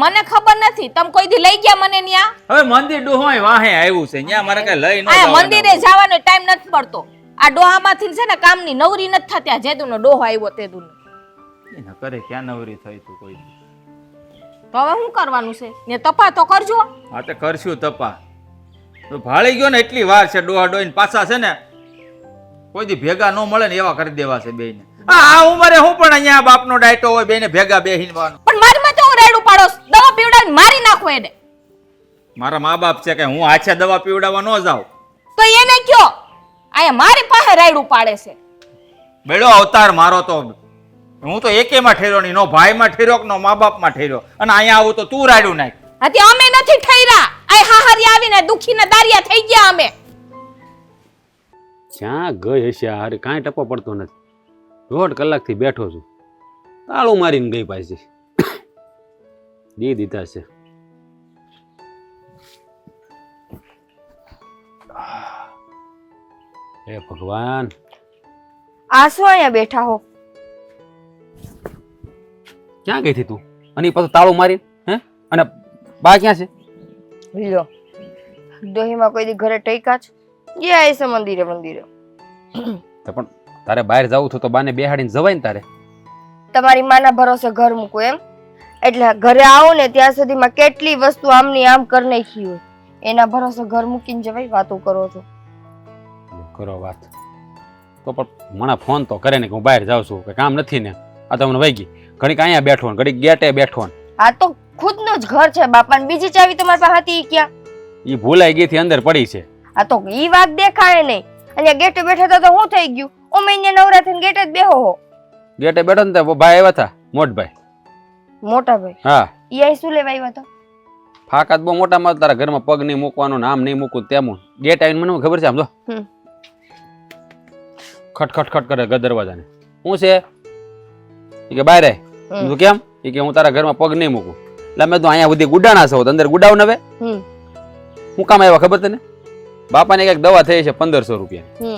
મને ખબર નથી, તમે કોઈ દી લઈ ગયા મને ન્યા? હવે મંદિર ડોહાય વાહે આવ્યું છે ત્યાં, મારે કઈ લઈ ન આ મંદિરે જવાનો ટાઈમ નથી પડતો. આ ડોહામાંથી છે ને કામની નવરી નથી થતી. આ જેદુનો ડોહો આવ્યો તેદુનો એને કરે ક્યાં નવરી થઈ તું કોઈ? તો હવે શું કરવાનું છે? ને તપા તો કરજો. હા તે કરશું તપા. તો ભાળી ગયો ને એટલી વાર છે. ડોહા ડોહીને પાછા છે ને કોઈ દી ભેગા ન મળે ને એવા કરી દેવા છે બેયને. આ ઉંમરે હું પણ અહીંયા બાપનો ડાયટો હોય બેને ભેગા બેહીનવાનો. પણ મારી માં તો રેડું પાડો, દવા પીવડાવીને મારી નાખો એને. મારા મા બાપ છે કે હું આછા દવા પીવડાવવા ન જાઉં? તો એને કયો આયા મારી પાસે રેડું પાડે છે. બેડો અવતાર મારો તો હું તો એકેમાં ઠેર્યો નહીં. નો ભાઈમાં ઠેર્યો કે નો મા બાપમાં ઠેર્યો. અને અહીંયા આવું તો તું રાડ્યું નાખ. હતી અમે નથી ઠર્યા. આ હાહરી આવીને દુખીને દારિયા થઈ ગયા અમે. જ્યાં ગઈ હશે હારે કાંઈ ટપો પડતો નથી. 1.5 કલાકથી બેઠો છું, તાળું મારીને ગઈ પાછી. દી દીધા છે. હે ભગવાન, આ શું અહીંયા બેઠા હો? ક્યાં ગઈ હતી તું? અને પાછું તાળું મારી, હે? અને બા ક્યાં છે? લ્યો, દોહીમાં કોઈ દી ઘરે ટઈકા છે? ગયા હશે મંદિરે મંદિરે. તો પણ તારે બહાર જવું છું તો બાને બેહાડીને જવાય ને તારે. તમારી માના ભરોસે ઘર મૂકું એમ? એટલે ઘરે આવો ને ત્યાં સુધીમાં કેટલી વસ્તુ આમની આમ કરી નાખી હોય, એના ભરોસે ઘર મૂકીને જવાય? વાતો કરો છો. કરો વાત તો પણ મને ફોન તો કરે ને કે હું બહાર જાઉં છું, કે કામ નથી ને. આ તો મને વહી ગઈ, ઘડીક અહીંયા બેઠો ને ઘડીક ગેટે બેઠો ને. આ તો ખુદનું જ ઘર છે બાપા, બીજી ચાવી તમારી પાસે હતી ઈ ક્યાં? એ ભૂલાઈ ગઈ થી અંદર પડી છે. આ તો ઈ વાત દેખાય નહીં. અહીંયા ગેટે બેઠા હતા તો શું થઈ ગયું? ઓમે અહીંયા નવરા થઈને ગેટે જ બેહો હો. ગેટે બેઠો ને તો ભાઈ આવ્યા હતા, મોટભાઈ. મોટા ભાઈ? હા. ઈ અહીં શું લેવા આવ્યા હતા? ફાકાત બહુ મોટા માં તારા ઘરમાં પગ નહીં મૂકવાનો, નામ નહીં મૂકવું તેમ. ગેટ આવીને મને ખબર છે આમ જો ખટ ખટ ખટ કરે દરવાજાને. હું છે? એ કે બહાર આય. કેમ? એ કે હું તારા ઘરમાં પગ નહીં મૂકું. એટલે મેં તો અહીંયા બધી ગુડાણા છો, અંદર ગુડાવ ને. હવે હું કામ આવ્યા ખબર તને? બાપાને કઈક દવા થઈ છે 1500 રૂપિયા,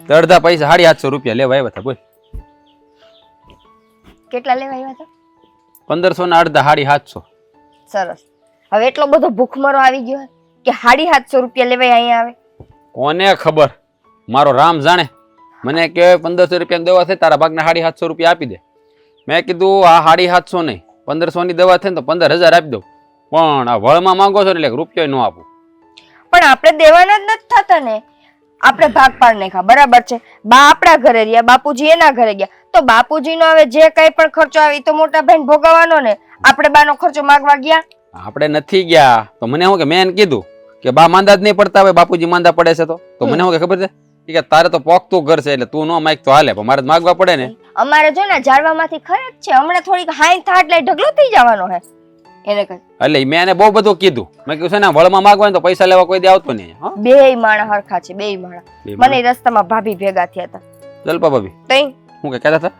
તો અડધા પૈસા 750 રૂપિયા લેવા આવ્યા હતા. બોલ કેટલા લેવા આવ્યા હતા? 1500 ના અડધા 750. સરસ. હવે એટલો બધો ભૂખમરો આવી ગયો કે 750 રૂપિયા લેવાય અહીંયા આવે? કોને ખબર, મારો રામ જાણે. મને કે 1500 રૂપિયા દવા થઈ, તારા ભાગના 750 રૂપિયા આપી દે. મેં કીધું આ 750 નહીં, 1500 ની દવા થઈ ને તો 15000 આપી દઉં, પણ આ વળમાં માંગો છો ને એટલે રૂપિયો ન આપું. પણ આપણે દેવાના જ નથી થતા ને, આપણે ભાગ પાડ નાખ્યા. બરાબર છે, બા આપણા ઘરે રહ્યા, બાપુજી એના ઘરે ગયા, તો બાપુજીનો હવે જે કઈ પણ ખર્ચો આવે તો મોટા ભાઈને ભોગવવાનો ને. આપણે બાનો ખર્ચો માંગવા ગયા? આપણે નથી ગયા. તો મને શું કે મેં કીધું કે બા માંદા જ નહીં પડતા, હવે બાપુજી માંદા પડે છે તો મને શું કે ખબર છે કે તારે તો પોકતું ઘર છે એટલે તું ન માગ તો હાલે, પણ મારે માગવા પડે ને. અમારે જો ને ઝાડવામાંથી ખરે જ છે, હમણાં થોડીક હાઈન થાટ લઈ ઢગલો થઈ જવાનો હે એને કઈ. એટલે મેં એને બહુ બધું કીધું. મેં કીધું છે ને વળમાં માંગવા તો પૈસા લેવા કોઈ દે આવતો નહીં. બેય માણા હરખા છે, બેય માણા. મને રસ્તામાં ભાભી ભેગા થયા હતા. જલપા ભાભી તઈ હું કે કહેતા હતા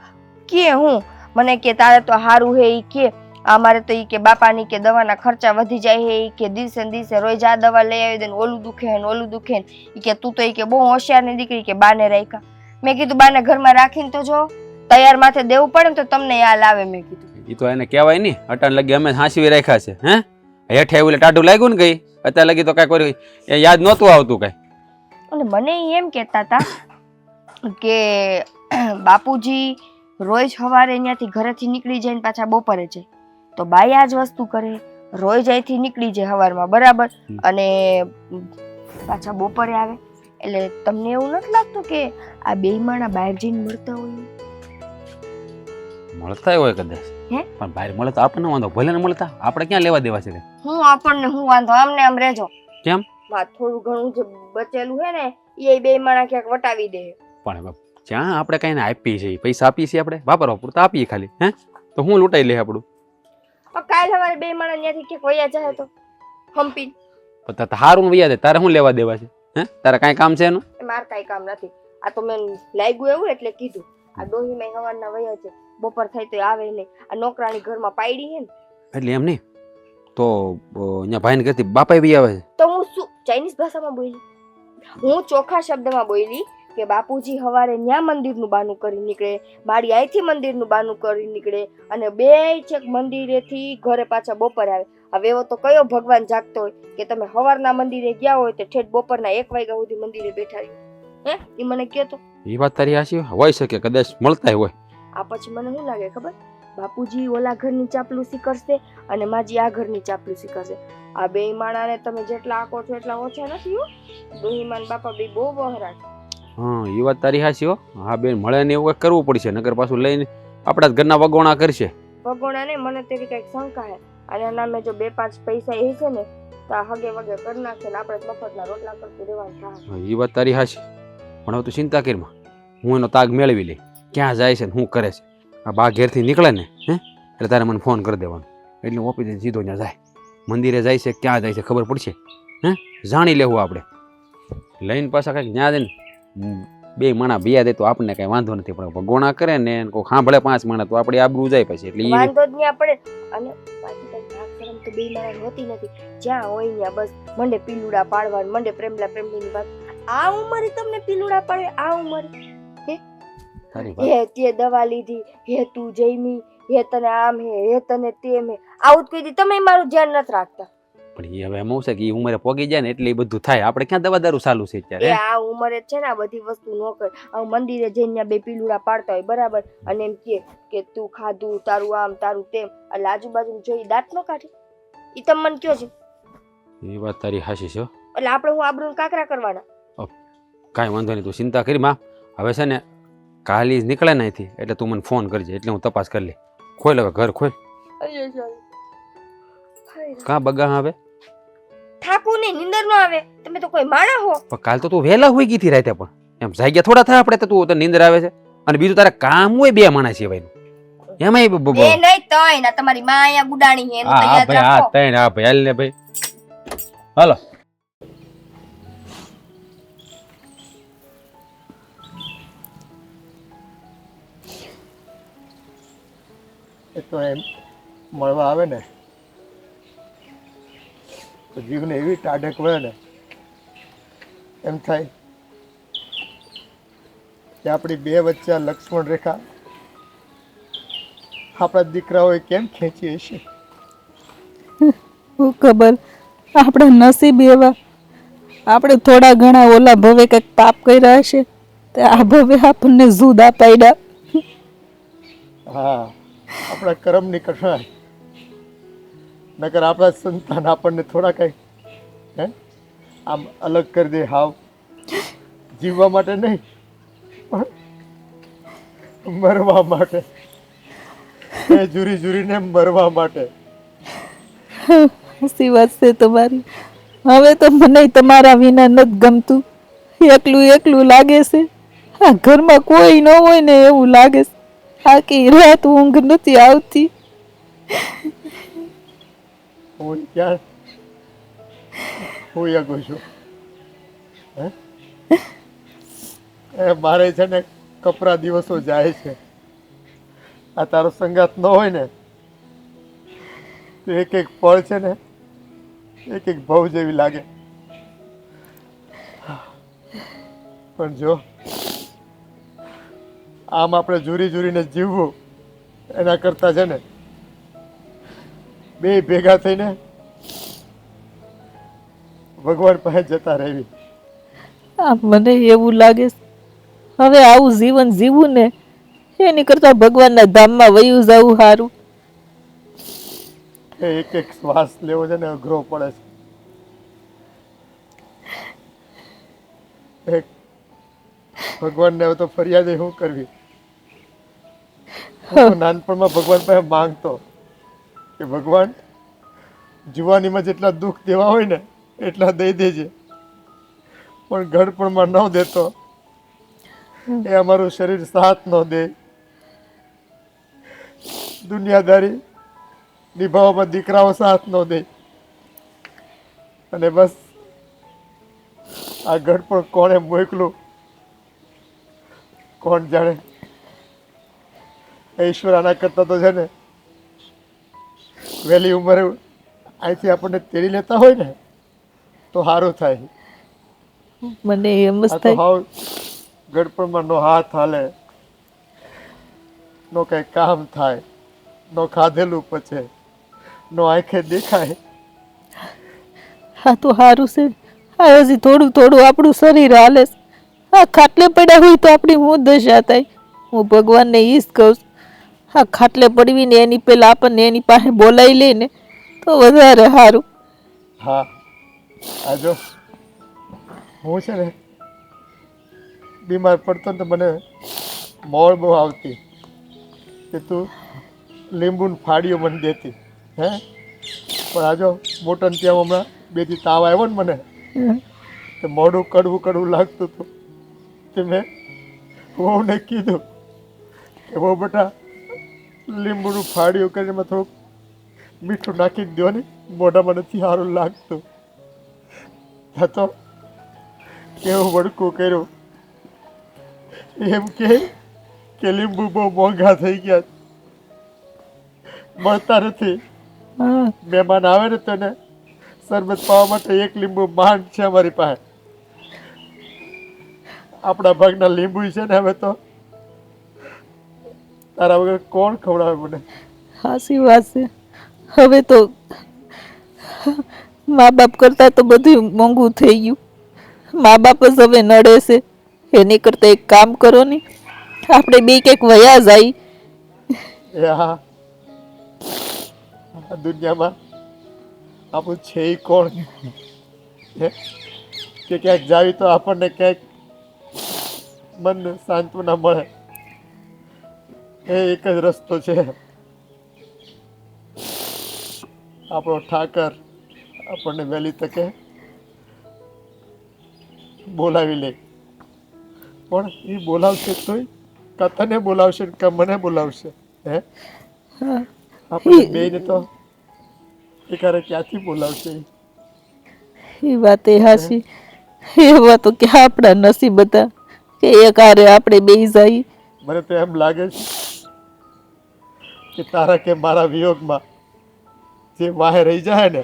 કે હું મને કે તારે તો હારું હે ઈ કે અમારે તો ઈ કે બાપાની કે દવાના ખર્ચા વધી જાય હે ઈ કે દિવસે ને દિવસે રોજ આ દવા લઈ આવી દે ને ઓલું દુખે ને ઓલું દુખે ને ઈ કે તું તો ઈ કે બહુ હોશિયારની દીકરી કે બાને રાખ્યા. મેં કીધું બાને ઘરમાં રાખીને તો જો તૈયાર માથે દેવું પડે ને તો તમને યાદ આવે. મેં કીધું એ તો એને કહેવાય નહીં, અટાણ લગી અમે હાંસવી રાખ્યા છે. હે હેઠે એવું ટાઢું લાગ્યું ને કઈ અત્યારે લગી તો કઈ કોઈ એ યાદ નહોતું આવતું કઈ. અને મને ઈ એમ કહેતા હતા કે બાપુજી રોજ સવારે અહીંયાથી ઘરેથી નીકળી જાય ને પાછા બપોરે જાય, તો બાઈ આ જ વસ્તુ કરે, રોજ અહીંથી નીકળી જાય સવારમાં બરાબર, અને પાછા બપોરે આવે. એટલે તમને એવું નથી લાગતું કે આ બેય માણા બહાર જઈને મળતા હોય? મળતા હોય કદાચ, પણ બહાર મળે તો આપણને વાંધો, ભલે ને મળતા આપણે ક્યાં લેવા દેવા છે? હું આપણને હું વાંધો, આમને આમ રહેજો. કેમ? થોડું ઘણું જે બચેલું હે ને એ બેય માણા ક્યાંક વટાવી દે. પણ જ્યાં આપણે કઈ આપીએ છીએ પૈસા આપીએ છીએ આપણે વાપરવા પૂરતા આપીએ ખાલી, હે તો હું લૂંટાઈ લે આપણું. કાલ સવારે બેય માણા ત્યાંથી ક્યાંક વયા જાય તો હંપી હારું વયા દે, તારે શું લેવા દેવા છે? હે તારે કઈ કામ છે એનું? મારે કઈ કામ નથી. આ તો મેં લાગ્યું એવું એટલે કીધું. આ ડોહી મેં સવારના વયા છે, બપોર થાય તો આવે નહીં. આ નોકરાણી ઘરમાં પાડી હે ને એટલે એમ નહીં તો અહીંયા ભાઈને કહેતી બાપા બી આવે છે. તો હું શું ચાઇનીઝ ભાષામાં બોલી? હું ચોખ્ખા શબ્દમાં બોલી કે બાપુજી સવારે ન્યા મંદિરનું બાનું કરી નીકળે, મારી અહીંથી મંદિરનું બાનું કરી નીકળે, અને બે છેક મંદિરેથી ઘરે પાછા બપોરે આવે. હવે એવો તો કયો ભગવાન જાગતો હોય કે તમે સવારના મંદિરે ગયા હોય તો ઠેઠ બપોરના 1 વાગ્યા સુધી મંદિરે બેઠા રહ્યો? હે એ મને કહેતો. એ વાત તારી હાચી હોય શકે, કદાચ મળતા હોય. આ પછી મને શું લાગે ખબર? બાપુજી ઓલા ઘરની ચાપલુસી કરશે અને માજી આ ઘરની ચાપલુસી કરશે. આ બે માણાને તમે જેટલા આકો છો એટલા ઓછા નથી હો. ડોહીમાન બાપા બે બહુ બહરા છે. હા એ વાત તારી હાચી હો. હા બેન મળે ને એવું કરવું પડશે, નગર પાછું લઈને આપણા જ ઘરના વગોણા કરશે. વગોણા ને મને તેવી કઈક શંકા હે. અને નામે જો 2-5 પૈસા એ છે ને તો આ હગે વગે કરી નાખે ને આપણે મફતના રોટલા કરતું રહેવાનું થાય. એ વાત તારી હાચી, પણ હવે તું ચિંતા કરીમાં, હું એનો તાગ મેળવી લઈ. ક્યાં જાય છે ને શું કરે છે? આ બા ઘેરથી નીકળે ને એટલે તારે મને ફોન કરી દેવાનો, એટલે ઓફિસે સીધો ત્યાં જાય. મંદિરે જાય છે ક્યાં જાય છે ખબર પડશે, જાણી લેવું આપણે. લઈને પાછા કંઈક ત્યાં જઈને બે માણા બિયા દે તો આપણને કઈ વાંધો નથી, પણ ભગોણા કરે ને કોઈ સાંભળે 5 માણા તો આપણી આબરૂ જાય પછી. એટલે વાંધો જ નહીં પડે. અને પાછી કઈ ભાગ શરમ તો બે માણા હોતી નથી. જ્યાં હોય ત્યાં બસ મંડે પીલુડા પાડવા, મંડે પ્રેમલા પ્રેમલીની વાત. આ ઉંમરે તમને પીલુડા પડે? આ ઉંમરે તારી વાત હે તે દવા લીધી, હે તું જઈમી, હે તને આમ હે તને તેમ હે, આવું જ કહી દી. તમે મારું ધ્યાન નથી રાખતા. પણ એ હવે એમ છે કે એ ઉંમરે પોગી જાય ને એટલે એ બધું થાય. આપણે ક્યાં દવા દારૂ ચાલુ છે એ અત્યારે? આ ઉંમરે જ છે ને આ બધી વસ્તુ ન કરે. આ મંદિરે જઈને ત્યાં બે પીલુડા પાડતા હોય બરાબર, અને એમ કે તું ખાધું, તારું આમ તારું તેમ, એટલે આજુબાજુ જોઈ દાંત ન કાઢે. ઈ તમે મને કયો છે? એ વાત તારી હાચી છે હો. એટલે આપણે હું આબરૂ કાકરા કરવાના? કાંઈ વાંધો નહીં, તું ચિંતા કરી માં. હવે છે ને કાલે જ નીકળે ને અહીંથી એટલે તું મને ફોન કરજે એટલે હું તપાસ કરી લઈ. ખોલ હવે ઘર ખોલ. કાં બગા હવે થાકું નહીં, નીંદર ન આવે. તમે તો કોઈ માણા હો. પણ કાલ તો તું વહેલા હોઈ ગઈ હતી રાતે, પણ એમ જાગ્યા થોડા થાય આપણે તો તું નીંદર આવે છે. અને બીજું તારે કામ હોય 2 માણસ સિવાયનું એમાં બે નહીં તોય ના, તમારી માં અહીંયા ગુડાણી છે એનું તો યાદ ભાઈ રાખો. ત્રણ ભાઈ હાલ ને ભાઈ હાલો. એ તો એમ મળવા આવે ને તો જીવને એવી ટાઢક વળે ને એમ થાય કે આપણી 2 વચ્ચે આ લક્ષ્મણ રેખા આપણા દીકરાઓએ કેમ ખેંચી હશે. શું ખબર આપણા નસીબ એવા, આપણે થોડા ઘણા ઓલા ભવે કંઈક પાપ કર્યા હશે તે આ ભવે આપણને જુદા પાડ્યા. હા, આપણા કર્મની કઠણાઈ. નકર આપણા સંતાન આપણને થોડા કંઈ હે આમ અલગ કરી દે. હાવ જીવવા માટે નહીં પણ મરવા માટે, એ જુરી જુરીને મરવા માટે. સાચી વાત છે તમારી. હવે તો મને તમારા વિના નથી ગમતું. એકલું એકલું લાગે છે. આ ઘરમાં કોઈ ન હોય ને એવું લાગે છે. આખી રાત ઊંઘ નથી આવતી. હું ક્યાં હું યાગો છું હે? એ મારે છે ને કપરા દિવસો જાય છે. આ તારો સંગાત ન હોય ને તો એક એક પળ છે ને એક એક ભાવ જેવી લાગે. પણ જો આમ આપણે જુરી જુરીને જીવવું એના કરતા છે ને 2 ભેગા થઈને ભગવાન પાસે જતા રહેવી. આ મને એવું લાગે છે હવે આવું જીવન જીવવું ને એની કરતા ભગવાનના ધામમાં વયું જવું સારું. એક એક શ્વાસ લેવો છે ને અઘરો પડે છે. એક ભગવાનને હવે તો ફરિયાદ શું કરવી. હું તો નાનપણમાં ભગવાન પાસે માંગતો કે ભગવાન જુવાનીમાં જેટલા દુઃખ દેવા હોય ને એટલા દઈ દેજે, પણ ગળપણમાં ન દેતો. એ અમારું શરીર સાથ ન દે. દુનિયાદારી નિભાવવામાં દીકરાઓ સાથ ન દે. અને બસ આ ગળપણ કોણે મોકલું કોણ જાણે. ઈશ્વર આના કરતા તો છે ને વહેલી ઉંમરે અહીંથી આપણને તેડી લેતા હોય ને તો સારું થાય. મને એમ જ આ તો થાય હાવ ગડપણમાં નો હાથ હાલે, નો કઈ કામ થાય, નો ખાધેલું પચે, નો આંખે દેખાય. હા તો સારું છે. હા હજી થોડું થોડું આપણું શરીર હાલે છે. હા ખાટલે પડ્યા હોય તો આપણી હું દશા થાય. હું ભગવાનને ઈ જ કહું છું. હા ખાટલે પડવીને એની પહેલાં આપણને એની પાસે બોલાવી લે ને તો વધારે સારું. હા આ જો હું છે ને બીમાર પડતો ને તો મને મોળ બહુ આવતી કે તું લીંબુ ફાડીઓ મને દેતી હે. પણ આ જો મોટન ત્યાં હમણાં 2 દી તાવ આવ્યો ને મને તો મોઢું કડવું કડવું લાગતું હતું. તે મેં વહુને કીધું કે બહુ બેટા લીંબુનું ફાડીઓ કરીને એમાં થોડુંક મીઠું નાખી દો ને, મોઢામાં નથી સારું લાગતું. હા તો કેવું વડકું કર્યું. એમ કે લીંબુ બહુ મોંઘા થઈ ગયા, મળતા નથી. હા મહેમાન આવે ને તો એને શરબત પાવા માટે 1 લીંબુ માંડ છે અમારી પાસે. આપણા ભાગના લીંબુ છે ને હવે તો તારા વગર કોણ ખવડાવે મને? હાસી વાત છે. હવે તો મા બાપ કરતાં તો બધું મોંઘું થઈ ગયું. મા બાપ જ હવે નડે છે. એની કરતાં એક કામ કરો ને, આપણે બે કંઈક વયા જાય. એ હા, આ દુનિયામાં આપણું છે ઈ કોણ હે? કે ક્યાંક જાવી તો આપણને ક્યાંક મનને સાંત્વના મળે. એ એક જ રસ્તો છે, આપણો ઠાકર આપણને વહેલી તકે બોલાવી લે. પણ એ બોલાવશે તોય કાં તને બોલાવશે ને કાં મને બોલાવશે? હે, આપણે બેયને તો એકારે ક્યાંથી બોલાવશે? એ વાત એ હાસી. એવા તો ક્યાં આપણા નસીબ હતા કે એક હારે આપણે બે જાય. મને તો એમ લાગે છે કે તારા કે મારા વિયોગમાં જે વાહે રહી જાય ને,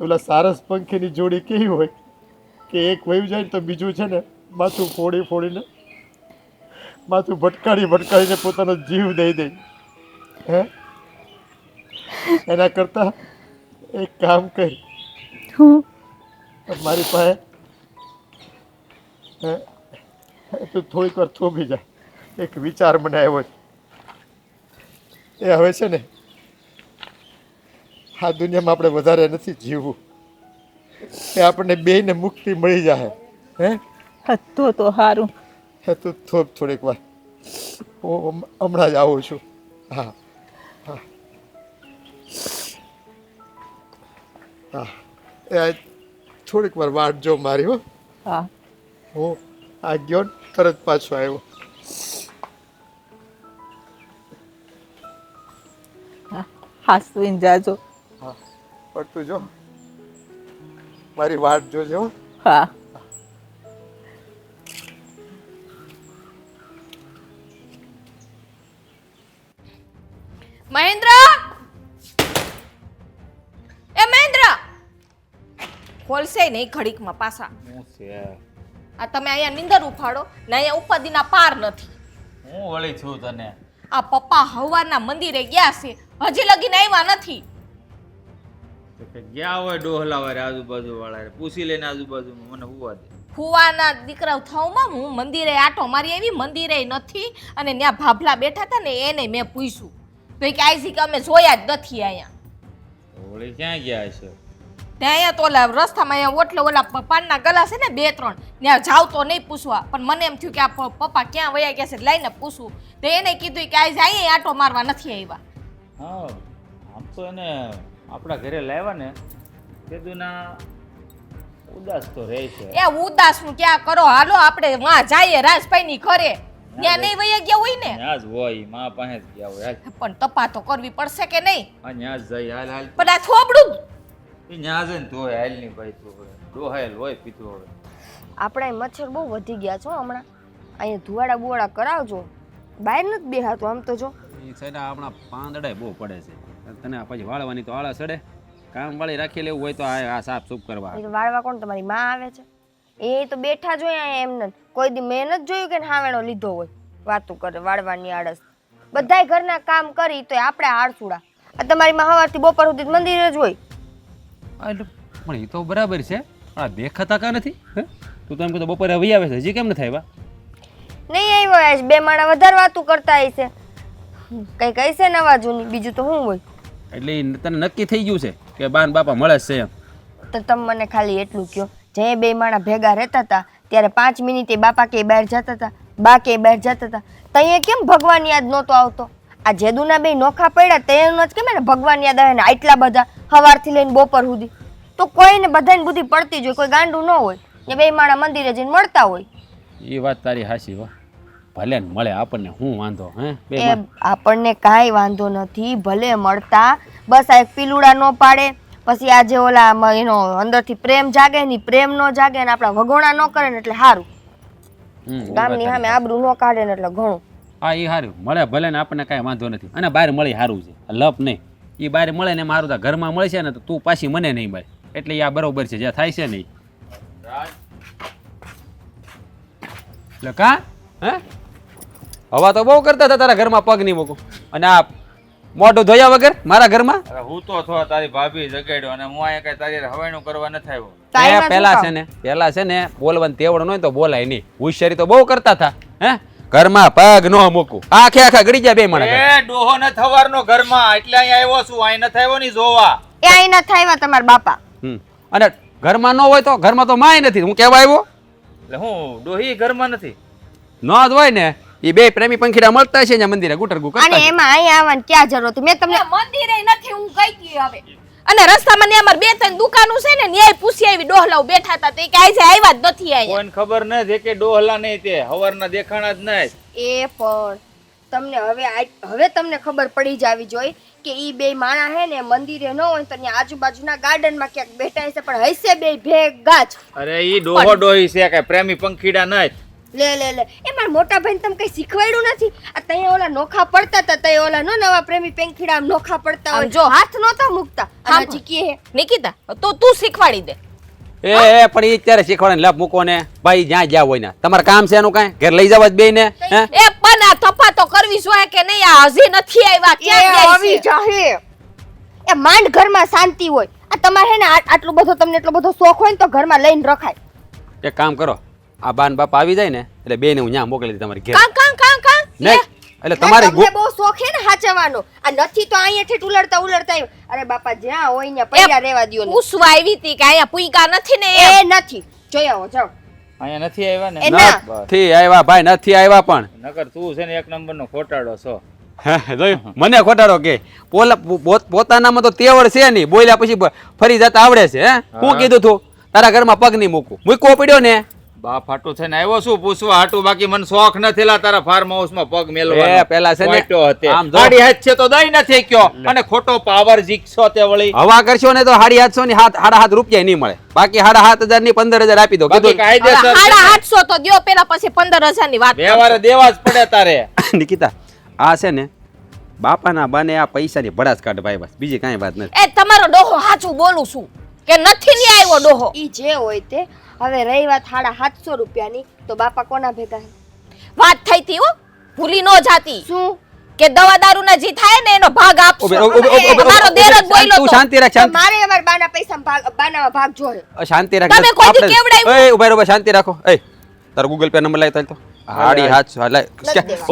ઓલા સારસ પંખીની જોડી કેવી હોય કે એક વયું જાય ને તો બીજું છે ને માથું ફોડીને માથું ભટકાડીને પોતાનો જીવ દઈ દે. હે, એના કરતાં એક કામ કર, હું મારી પાસે હે, તું થોડીક વાર થોભી જા. એક વિચાર મને આવ્યો છે. એ હવે છે ને આ દુનિયામાં આપણે વધારે નથી જીવવું. એ આપણને બેયને મુક્તિ મળી જાય. હે, તો સારું. હે, તું થોભ થોડીક વાર. હું હમણાં જ આવું છું. હા હા હા, એ થોડીક વાર વાટ જો મારી. હો, હા, હું આ ગયો ને તરત પાછો આવ્યો. હાસવીને જાજો. હા, પણ તું જો મારી વાટ જોજો. હા. મહેન્દ્ર, એ મહેન્દ્ર, ખોલશે નહીં ઘડીકમાં પાછા. હું છે આ તમે અહીંયા નીંદર ઉફાડો ને અહીંયા ઉપાધિના પાર નથી. હું વળી છું તને. આ પપ્પા હવારના મંદિરે ગયા છે, હજી લગીને આવ્યા નથી. તો કે ગયા હોય ડોહલા વાળે આજુબાજુ વાળા પૂછી લઈને આજુબાજુ મને હુવા દે. ફુવાના દીકરા થાવમાં હું મંદિરે આટો મારી આવી, મંદિરે નથી અને ત્યાં ભાભલા બેઠા હતા ને એને મેં પૂછ્યું તો એ કે આઈસી કે અમે જોયા જ નથી અહીંયા. વળી ક્યાં ગયા છે? ત્યાં અહીંયા તો ઓલા રસ્તામાં અહીંયા ઓલા પાનના ગલા છે ને 2-3 ત્યાં જાવ તો નહીં પૂછવા, પણ મને એમ થયું કે આ પપ્પા ક્યાં વયા ગયા છે લઈને પૂછું તો એને કીધું કે આઈસી અહીંયા આટો મારવા નથી આવ્યા. હા, આમ તો એને આપણા ઘરે લાવ્યા ને તેદુના ઉદાસ તો રહે છે. એ ઉદાસનું ક્યાં કરો, હાલો આપણે વાં જઈએ રાજભાઈની ઘરે. ત્યાં નહીં વયા ગયા હોય ને, ત્યાં જ હોય, મા પાસે જ ગયા હોય. હાલ, પણ તપા તો કરવી પડશે કે નહીં? હા ત્યાં જ જઈ. હાલ હાલ, પણ આ થોબડું એ ત્યાં જઈને ધોય. હાલ ની ભાઈ તું હવે ડોહાયેલ હોય પીતું હવે. આપણા મચ્છર બહુ વધી ગયા છો હમણાં. અહીંયા ધુવાડા બુવાડા કરાવજો. બહાર નથી બેહાતું આમ તો જો. એ સાઈડ હમણાં પાંદડાય બહુ પડે છે. તને પછી વાળવાની તો આળા સડે. કામ વાળી રાખી લેવું હોય તો આ સાફ સૂફ કરવા. એ તો વાળવા કોણ તમારી માં આવે છે? એ તો બેઠા જોઈએ અહીંયા એમને. કોઈ દી મેં નથી જોયું કે હાવેણો લીધો હોય વાતું કરે વાળવાની આળસ. બધાય ઘરના કામ કરી તો આપણે આળસુડા. આ તમારી માં સવારથી બપોર સુધી મંદિરે જ હોય. પણ એ તો બરાબર છે, આ દેખાતા કા નથી? હે, તું તો એમ કીધું બપોરે વહી આવે છે, હજી કેમ નથી આવ્યા? નહીં આવ્યો આજ 2 માણા વધારે વાતું કરતા હશે. કઈ કઈ છે નવા જૂની, બીજું તો શું હોય? એટલે ઈ તને નક્કી થઈ ગયું છે કે બાન બાપા મળે છે એમ? તો તમે મને ખાલી એટલું કહો, જે 2 માણા ભેગા રહેતા હતા ત્યારે 5 મિનિટે બાપા કે બહાર જતા હતા, બા કે બહાર જતા હતા, તઈએ કેમ ભગવાન યાદ નહોતો આવતો? આ જેદુના 2 નોખા પડ્યા તેનું જ કેમ ને ભગવાન યાદ આવે ને આટલા બધા સવારથી લઈને બપોર સુધી. તો કોઈને બધાને બુદ્ધિ પડતી જ હોય, કોઈ ગાંડું ન હોય. ને 2 માણા મંદિરે જઈને મળતા હોય. એ વાત તારી હાચી હો. ભલે ને મળે, આપણને શું વાંધો? હે, એ આપણને કાંઈ વાંધો નથી, ભલે મળતા. બસ આ એક પીલુડા ન પાડે, પછી આ જે ઓલા એનો અંદરથી પ્રેમ જાગે ને પ્રેમ ન જાગે ને આપણા વગોણા ન કરે ને એટલે સારું. ગામની સામે આબરૂ ન કાઢે ને એટલે ઘણું. હા, એ સારું મળે ભલે ને આપણને કાંઈ વાંધો નથી. અને બહાર મળી સારું છે, લપ નહીં. એ બહાર મળે ને મારું તો ઘરમાં મળે છે ને તો તું પાછી મને નહીં મળે, એટલે આ બરોબર છે જે થાય છે નહીં. એટલે કા હે હવા તો બહુ કરતા હતા તારા ઘરમાં પગ નહીં મૂકું અને આ મોઢું ધોયા વગર મારા ઘરમાં અરે હું તો થો તારી ભાભી જગાડ્યો અને હું અહીંયા કઈ તારી હવાઈનું કરવા નથી આવ્યો. તાઈમાં પેલા શું છે ને પેલા છે ને બોલવાનું તેવડ ન હોય તો બોલાય નહીં હોશિયારી તો બહુ કરતા હતા હે ઘરમાં પગ ન મૂકું આખે આખા ગળી જાય બે માણસ એ ડોહો ને થવારનો ઘરમાં એટલે અહીંયા આવ્યો છું. અહીં નથી આવ્યો ની જોવા. એ અહીં ન થાય તમારા બાપા. અને ઘરમાં ન હોય તો ઘરમાં તો માય નથી હું કેવા આવ્યો એટલે હું ડોહી ઘરમાં નથી. ન જ હોય ને એ બે પ્રેમી પંખીડા મળતા છે ને મંદિરે ગુટરગુ કરતા અને છે. એમાં અહીંયા આવવાની ક્યાં જરૂર હતી? મેં તમને મંદિરે નથી હું ગઈ હતી હવે. અને રસ્તામાં ને અમાર બે ત્રણ દુકાનો છે ને ન્યાય પૂછી આવી ડોહલાઓ બેઠા હતા તે કે આજે આવ્યા જ નથી અહીંયા. કોઈને ખબર નથી કે ડોહલા નહીં તે હવારના દેખાણા જ નહીં. એ પણ તમને હવે તમને ખબર પડી જાવી જોઈએ કે ઈ બે માણા હે ને મંદિરે ન હોય તો ત્યાં આજુબાજુના ગાર્ડનમાં ક્યાંક બેઠા હશે પણ હશે બે ભેગા જ. અરે ઈ ડોહો ડોહી છે કે પ્રેમી પંખીડા નહીં. લે એ મારા મોટા ભાઈને તમે કઈ શીખવાડ્યું નથી? આ તઅહીંયા ઓલા નોખા પડતા હતા તઅહીંયા ઓલા નવા પ્રેમી પેંખીડા આમ નોખા પડતા આમ હોય જો. હાથ નહોતા મૂકતા હા, અને હજી કહે હે. નિકિતા તો તું શીખવાડી દે. એ પણ ઈ ત્યારે શીખવાડે લાભ મૂકો ને ભાઈ જ્યાં જ્યાં હોય ને તમારે કામ છે એનું કાંઈ ઘેર લઈ જવા જ બે ને હે એ પણ આ થપ્પા તો કરવી જોઈએ કે નહીં? આ હજી નથી આવ્યા એ ક્યાં ગયા આવી છે? જાહે. એ માંડ ઘરમાં શાંતિ હોય. આ તમારે હે ને આટલું બધો તમને એટલો બધો શોખ હોય ને તો ઘરમાં લઈને રખાય. એક કામ કરો આ બાન બાપા આવી જાય ને એટલે બે ને હું ત્યાં મોકલી દઈ તમારી ઘેર કાં કાં કાં કાં નહીં એટલે ના, તમારી તમને બહુ શોખ હે ને હાચવાનો. આ નથી તો અહીંયાથી ઉલળતા આવ્યો. અરે બાપા જ્યાં હોય ત્યાં પડ્યા રહેવા દ્યો ને. પૂછવા આવી હતી કે અહીંયા પુઈકા નથી ને એ એમ. નથી જોઈ આવો જાઓ. અહીંયા નથી આવ્યા ને. એ ના. બસ. નથી આવ્યા ભાઈ નથી આવ્યા પણ નકર તું છે ને એક નંબરનો ખોટાડો છો. જોયું? મને ખોટાડો કે પોતાનામાં તો તેવડ છે નહીં બોલ્યા પછી ફરી જતા આવડે છે હે હું કીધું તું તારા ઘરમાં પગ નહીં મૂકું મૂકવો પડ્યો ને બાપ હાટું થઈને આવ્યો છું પૂછવા હાટું. બાકી મને શોખ નથીલા તારા ફાર્મ હાઉસમાં પગ મેલવાનો. એ પેલા છે ને ખોટો હતો. આમ જો. હાડી હાથ છે તો દઈ નથી કયો અને ખોટો પાવર જીકશો તે વળી. હવા કરશો ને તો 750 ની સાડા 7 રૂપિયા નહીં મળે બાકી 7,500 ની 15,000 આપી દો બાકી કીધું કાયદેસર છે. 850 તો દ્યો પેલા પછી 15,000 ની વાત બે વારે દેવા જ પડે તારે. નિકિતા આ છે ને બાપાના બાને આ પૈસાની ભડાસ કાઢ ભાઈ બસ બીજી કાંઈ વાત નથી એ તમારો ડોહો સાચું બોલું છું કે નથી ની આવ્યો ડોહો. ઈ જે હોય તે. હવે રહી વાત 750 રૂપિયાની તો બાપા કોના ભેગા હે? વાત થઈ હતી હો ભૂલી ન જાતી શું? કે દવા દારૂ ના જે થાય ને એનો ભાગ આપશો. તમારો દેર જ બોલ્યો તું તો. શાંતિ રાખ તો શાંતિ મારે અમારા બાના પૈસા બાનામાં ભાગ જોહે. શાંતિ રાખ તમે કોઈ દી કેવડાવ્યું? એ ઉભા રહો શાંતિ રાખો એ તારો ગૂગલ પે નંબર લાય તાલ તો હાડી હાથ દેવા.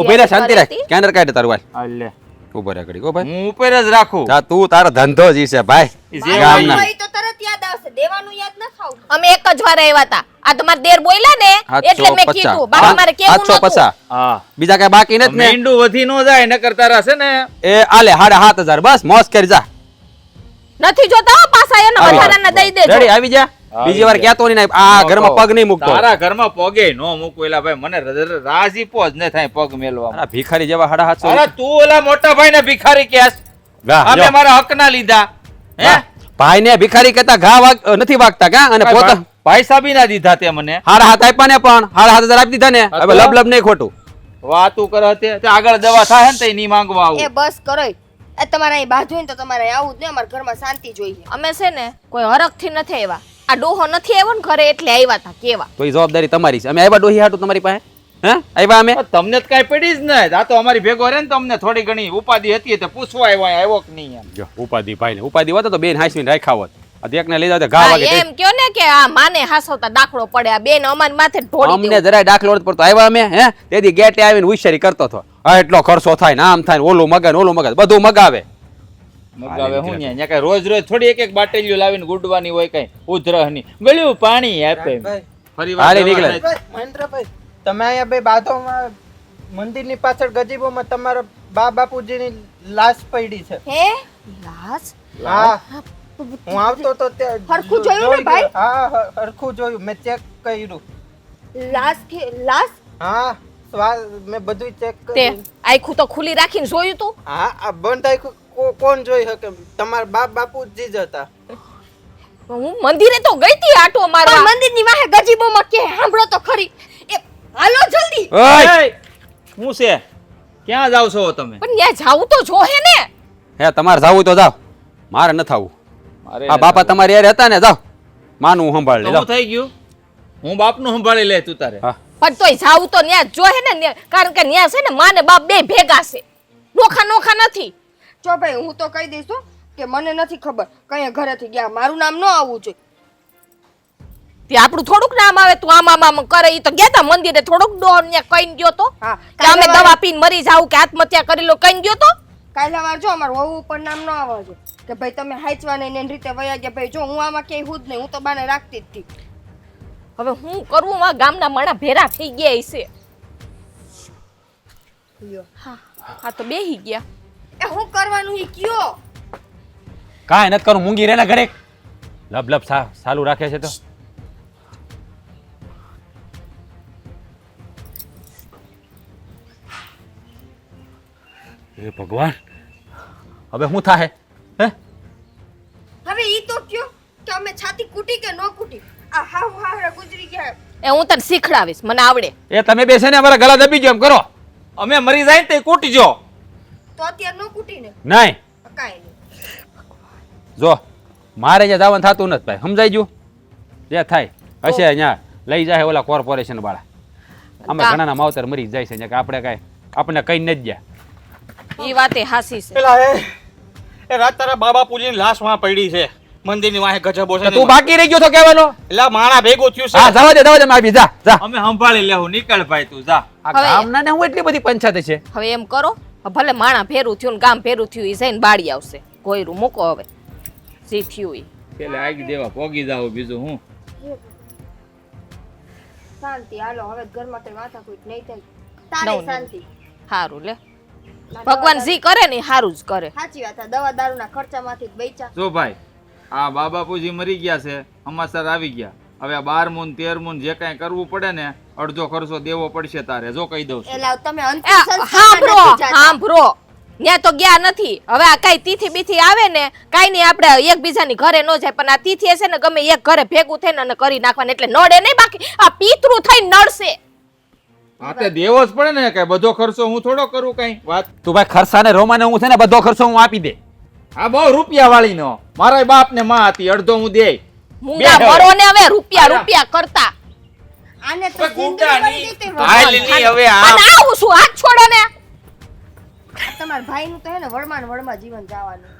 ઉભી રહે શાંતિ રાખ કેનર કાઢે તારું વાલ આ લે. ઉભો રહે ઘડી ઓ ભાઈ હું ઉપર જ રાખું. જા તું તારો ધંધો જ ઈ છે ભાઈ ઈ જે ગામના. હોય તો તરત યાદ આવશે. દેવાનું યાદ ન થાવું. અમે એક જ વાર આવ્યા હતા. આ તમારા દેર બોલ્યા ને એટલે મેં 750. કીધું બાકી મારે કેવું 750. નતું. હા બીજા કઈ બાકી નથી ને મીંડું વધી ન જાય નકર તારા છે ને એ આલે 7,500 બસ મોજ કરી જા નથી જોતા હો પાછા એના વધારાના દઈ દેજો. રેડી આવી જા બીજી વાર ક્યાતો નહીં આ ઘરમાં પગ નહીં મૂકતો તારા ઘરમાં પગે નો મૂકવેલા ભાઈ મને રાજીપો જ ન થાય પગ મેલવા. આ ભિખારી જેવા 750 અરે તું ઓલા મોટા ભાઈ ને ભિખારી કેસ વાહ, અમે જો. મારા હક ના લીધા હે ભાઈ ને ભિખારી કહેતા ઘા નથી વાગતા કા અને પોતા પૈસા બી ના દીધા તે મને. 7,500 આપ્યા ને પણ 7,500 આપી દીધા ને હવે તો? લબ નહીં ખોટું વાતું કરે તે આગળ દવા થાય ને તો નહીં માંગવા એ આવું. બસ કરો. એ તમારે અહીં બાજુ હોય ને તો તમારે અહીં આવવું જ નહીં. અમારા ઘરમાં શાંતિ જોઈએ. અમે છે ને કોઈ હરખથી નથી આવ્યા. આ ડોહો નથી આવ્યો ને ઘરે એટલે આવ્યા હતા કેવા. તો એ જવાબદારી તમારી છે અમે આવ્યા ડોહી હાટું તમારી પાસે હે આવ્યા અમે તમને તો કઈ પડી જ નહીં. આ તો અમારી ભેગો રહે ને તો અમને થોડી ઘણી ઉપાધિ હતી તો પૂછવા આવ્યો કે નહીં એમ. જો ઉપાધિ ભાઈ ને ઉપાધિ હોત તો બેન હાંસવીને રાખ્યા હોત આ દેખને લઈ જાવ તો ઘા હા, વાગે એમ કયો ને કે આ માને હાસવતા દાખલો પડે આ બેન અમારી માથે ઢોળી અમને દેવું. જરાય દાખલો નથી પડતો આવ્યા અમે હે તેથી ગેટે આવીને હોશિયારી કરતો હતો આ એટલો ખર્ચો થાય ને આમ થાય ને ઓલું મગાવે ને ઓલું મગાવે બધું મગાવે મગાવે હું ન્યા કઈ રોજ રોજ થોડી એક એક બાટલીઓ લાવીને ગુડવાની હોય કઈ ઉધરહની ગળ્યું પાણી આપે ફરી વાર હાલે દવા નીકળે. નહીં. મહેન્દ્રભાઈ તમે અહીંયા બે બાધોમાં મંદિરની પાછળ ગજીબોમાં તમારા બા બાપુજીની લાશ પડી છે. હે લાશ? હા હું આવતો તો ત્યાં હરખું જોયું ને ભાઈ? હા હરખું જોયું મેં ચેક કર્યું. લાશ? હા મેં બધું ચેક તે કર્યું. આખું તો ખુલ્લી રાખીને જોયું તું. હા આ બંધ આખું કોણ જોઈ શકે તમારા બા બાપુજી જ હતા. હું મંદિરે તો ગઈ તી આટો મારવા. પણ મંદિરની વાહે ગજીબોમાં કે સાંભળો તો ખરી. એ હાલો જલ્દી. ઓય એય! હું છે ક્યાં જાવ છો તમે? પણ ત્યાં જાવું તો જોહે ને. હે તમારે જાવું તો જાવ મારે ન થાવું મારે આ બાપા તમારી યાર હતા ને જાવ માનું સંભાળ લે તો જાવ હું થઈ ગયું હું બાપનું સંભાળી લે તું તારે. હા પણ તોય જાવું તો ન્યા જોહે ને કારણ કે ન્યા છે ને માં ને બાપ બે ભેગા છે નોખા નોખા નથી. જો ભાઈ હું તો કહી દઈશ હો, કે મને નથી ખબર કયા ઘરેથી ગયા, મારું નામ ન આવવું જોઈએ. તે આપણું થોડુંક નામ આવે તું આમ કરે ઈ તો ગયા તા મંદિરે થોડુંક ડોર ને કઈ ગયો તો હા, કે અમે દવા પીને મરી જાવ કે આત્મહત્યા કરી લો કઈ ગયો તો કાલે વાર જો અમારું વહુ ઉપર નામ ન આવવા જોઈએ કે ભાઈ તમે હાચવા નહીં ને એની રીતે વયા ગયા. ભાઈ જો હું આમાં ક્યાંય હું જ નહીં, હું તો બાને રાખતી જ હતી. હવે હું કરવું માં ગામના માણા ભેરા થઈ ગયા છે. હા આ તો બેહી ગયા. એ હું કરવાનું ઈ કયો? કાંઈ નથી કરું, મૂંગી રે ને ઘરે લબ લબ ચાલુ રાખે છે તો. એ ભગવાન, હવે શું થાહે? હે હવે ઈ તો કયો કે અમે છાતી કૂટી કે ન કૂટી? આ હાવ હાવડા ગુજરી ગયા. એ હું તને શીખડાવીશ મને આવડે. એ તમે બેસે ને અમારા ગળા દબી ગયો એમ કરો. અમે મરી જાય ને તે કૂટજો. તો અત્યારે ન કૂટીને નહીં કાંઈ નહીં. જો મારે જે જવાનું થતું નથી ભાઈ, સમજાઈ ગયું? જે થાય હશે અહીંયા લઈ જાય ઓલા કોર્પોરેશન વાળા. અમે ઘણાના માવતર મરી જાય છે કે આપણે કાંઈ આપણને કઈ નથી ગયા. ઈ વાતે હાસી છે. પેલા એ રાત તારા બા બાપુજીની લાશ વાં પડી છે મંદિરની વાંહે ગજબો છે. તું બાકી રહી ગયો તો કહેવાનો? એટલે માણા ભેગું થયું હા છે. જવા દે મારી જા જા. અમે સંભાળી લેવું, નીકળ ભાઈ તું જા. આ હવે- ગામના ને હું એટલી બધી પંચાયત છે. હવે એમ કરો ભલે માણા ભેરું થયું ને ગામ ભેરું થયું ઈ જઈને બાળી આવશે. કોયરું મૂકો હવે જે થયું ઈ. પેલે આગ દેવા પોગી જાવ બીજું હું. શાંતિ હાલો, હવે ઘરમાં કઈ માથાકૂટ નહીં થાય. તારે નવ નહીં. શાંતિ. હારું લે ભગવાન જી કરે ને ઈ હારું જ કરે. સાચી વાત, આ દવા દારૂના ખર્ચામાંથી જ બચ્યા. જો ભાઈ આ બા બાપુજી મરી ગયા છે, અમાસર આવી ગયા. હવે આ 12 મૂન 13 મૂન જે કાંઈ કરવું પડે ને અડધો ખર્ચો દેવો પડશે તારે, જો કહી દઉં છું. એ લાવ તમે એ, અંતિમ સંસ્કારમાં હાંભળો નથી જાતા. હાંભળો ન્યા તો ગયા નથી. હવે આ કઈ તિથિ બીથી આવે ને કાઈ નહીં આપણે એકબીજાની ઘરે ન જાય પણ આ તિથિ હશે ને ગમે એક ઘરે ભેગું થઈને અને કરી નાખવાનું એટલે નડે નહીં. બાકી આ પિતૃ થઈને નડશે. હા તે દેવો જ પડે ને, કઈ બધો ખર્ચો હું થોડો કરું કઈ વાત. તું ભાઈ ખર્ચાને રોમાને હું છે ને બધો ખર્ચો હું આપી દે. આ બહુ રૂપિયા વાળી નો મારા બાપ ને માં હતી, અડધો હું દે. મૂંગા મરો ને હવે રૂપિયા કરતા. આને તો હવે જિંદગી ગુંડા કરી નહીં. દીધી હાલ ભગવાન. ની હવે આ અને આવું શું હાથ છોડો ને. તમારા ભાઈનું તો હે ને વળમાં ને વળમાં જીવન જવાનું.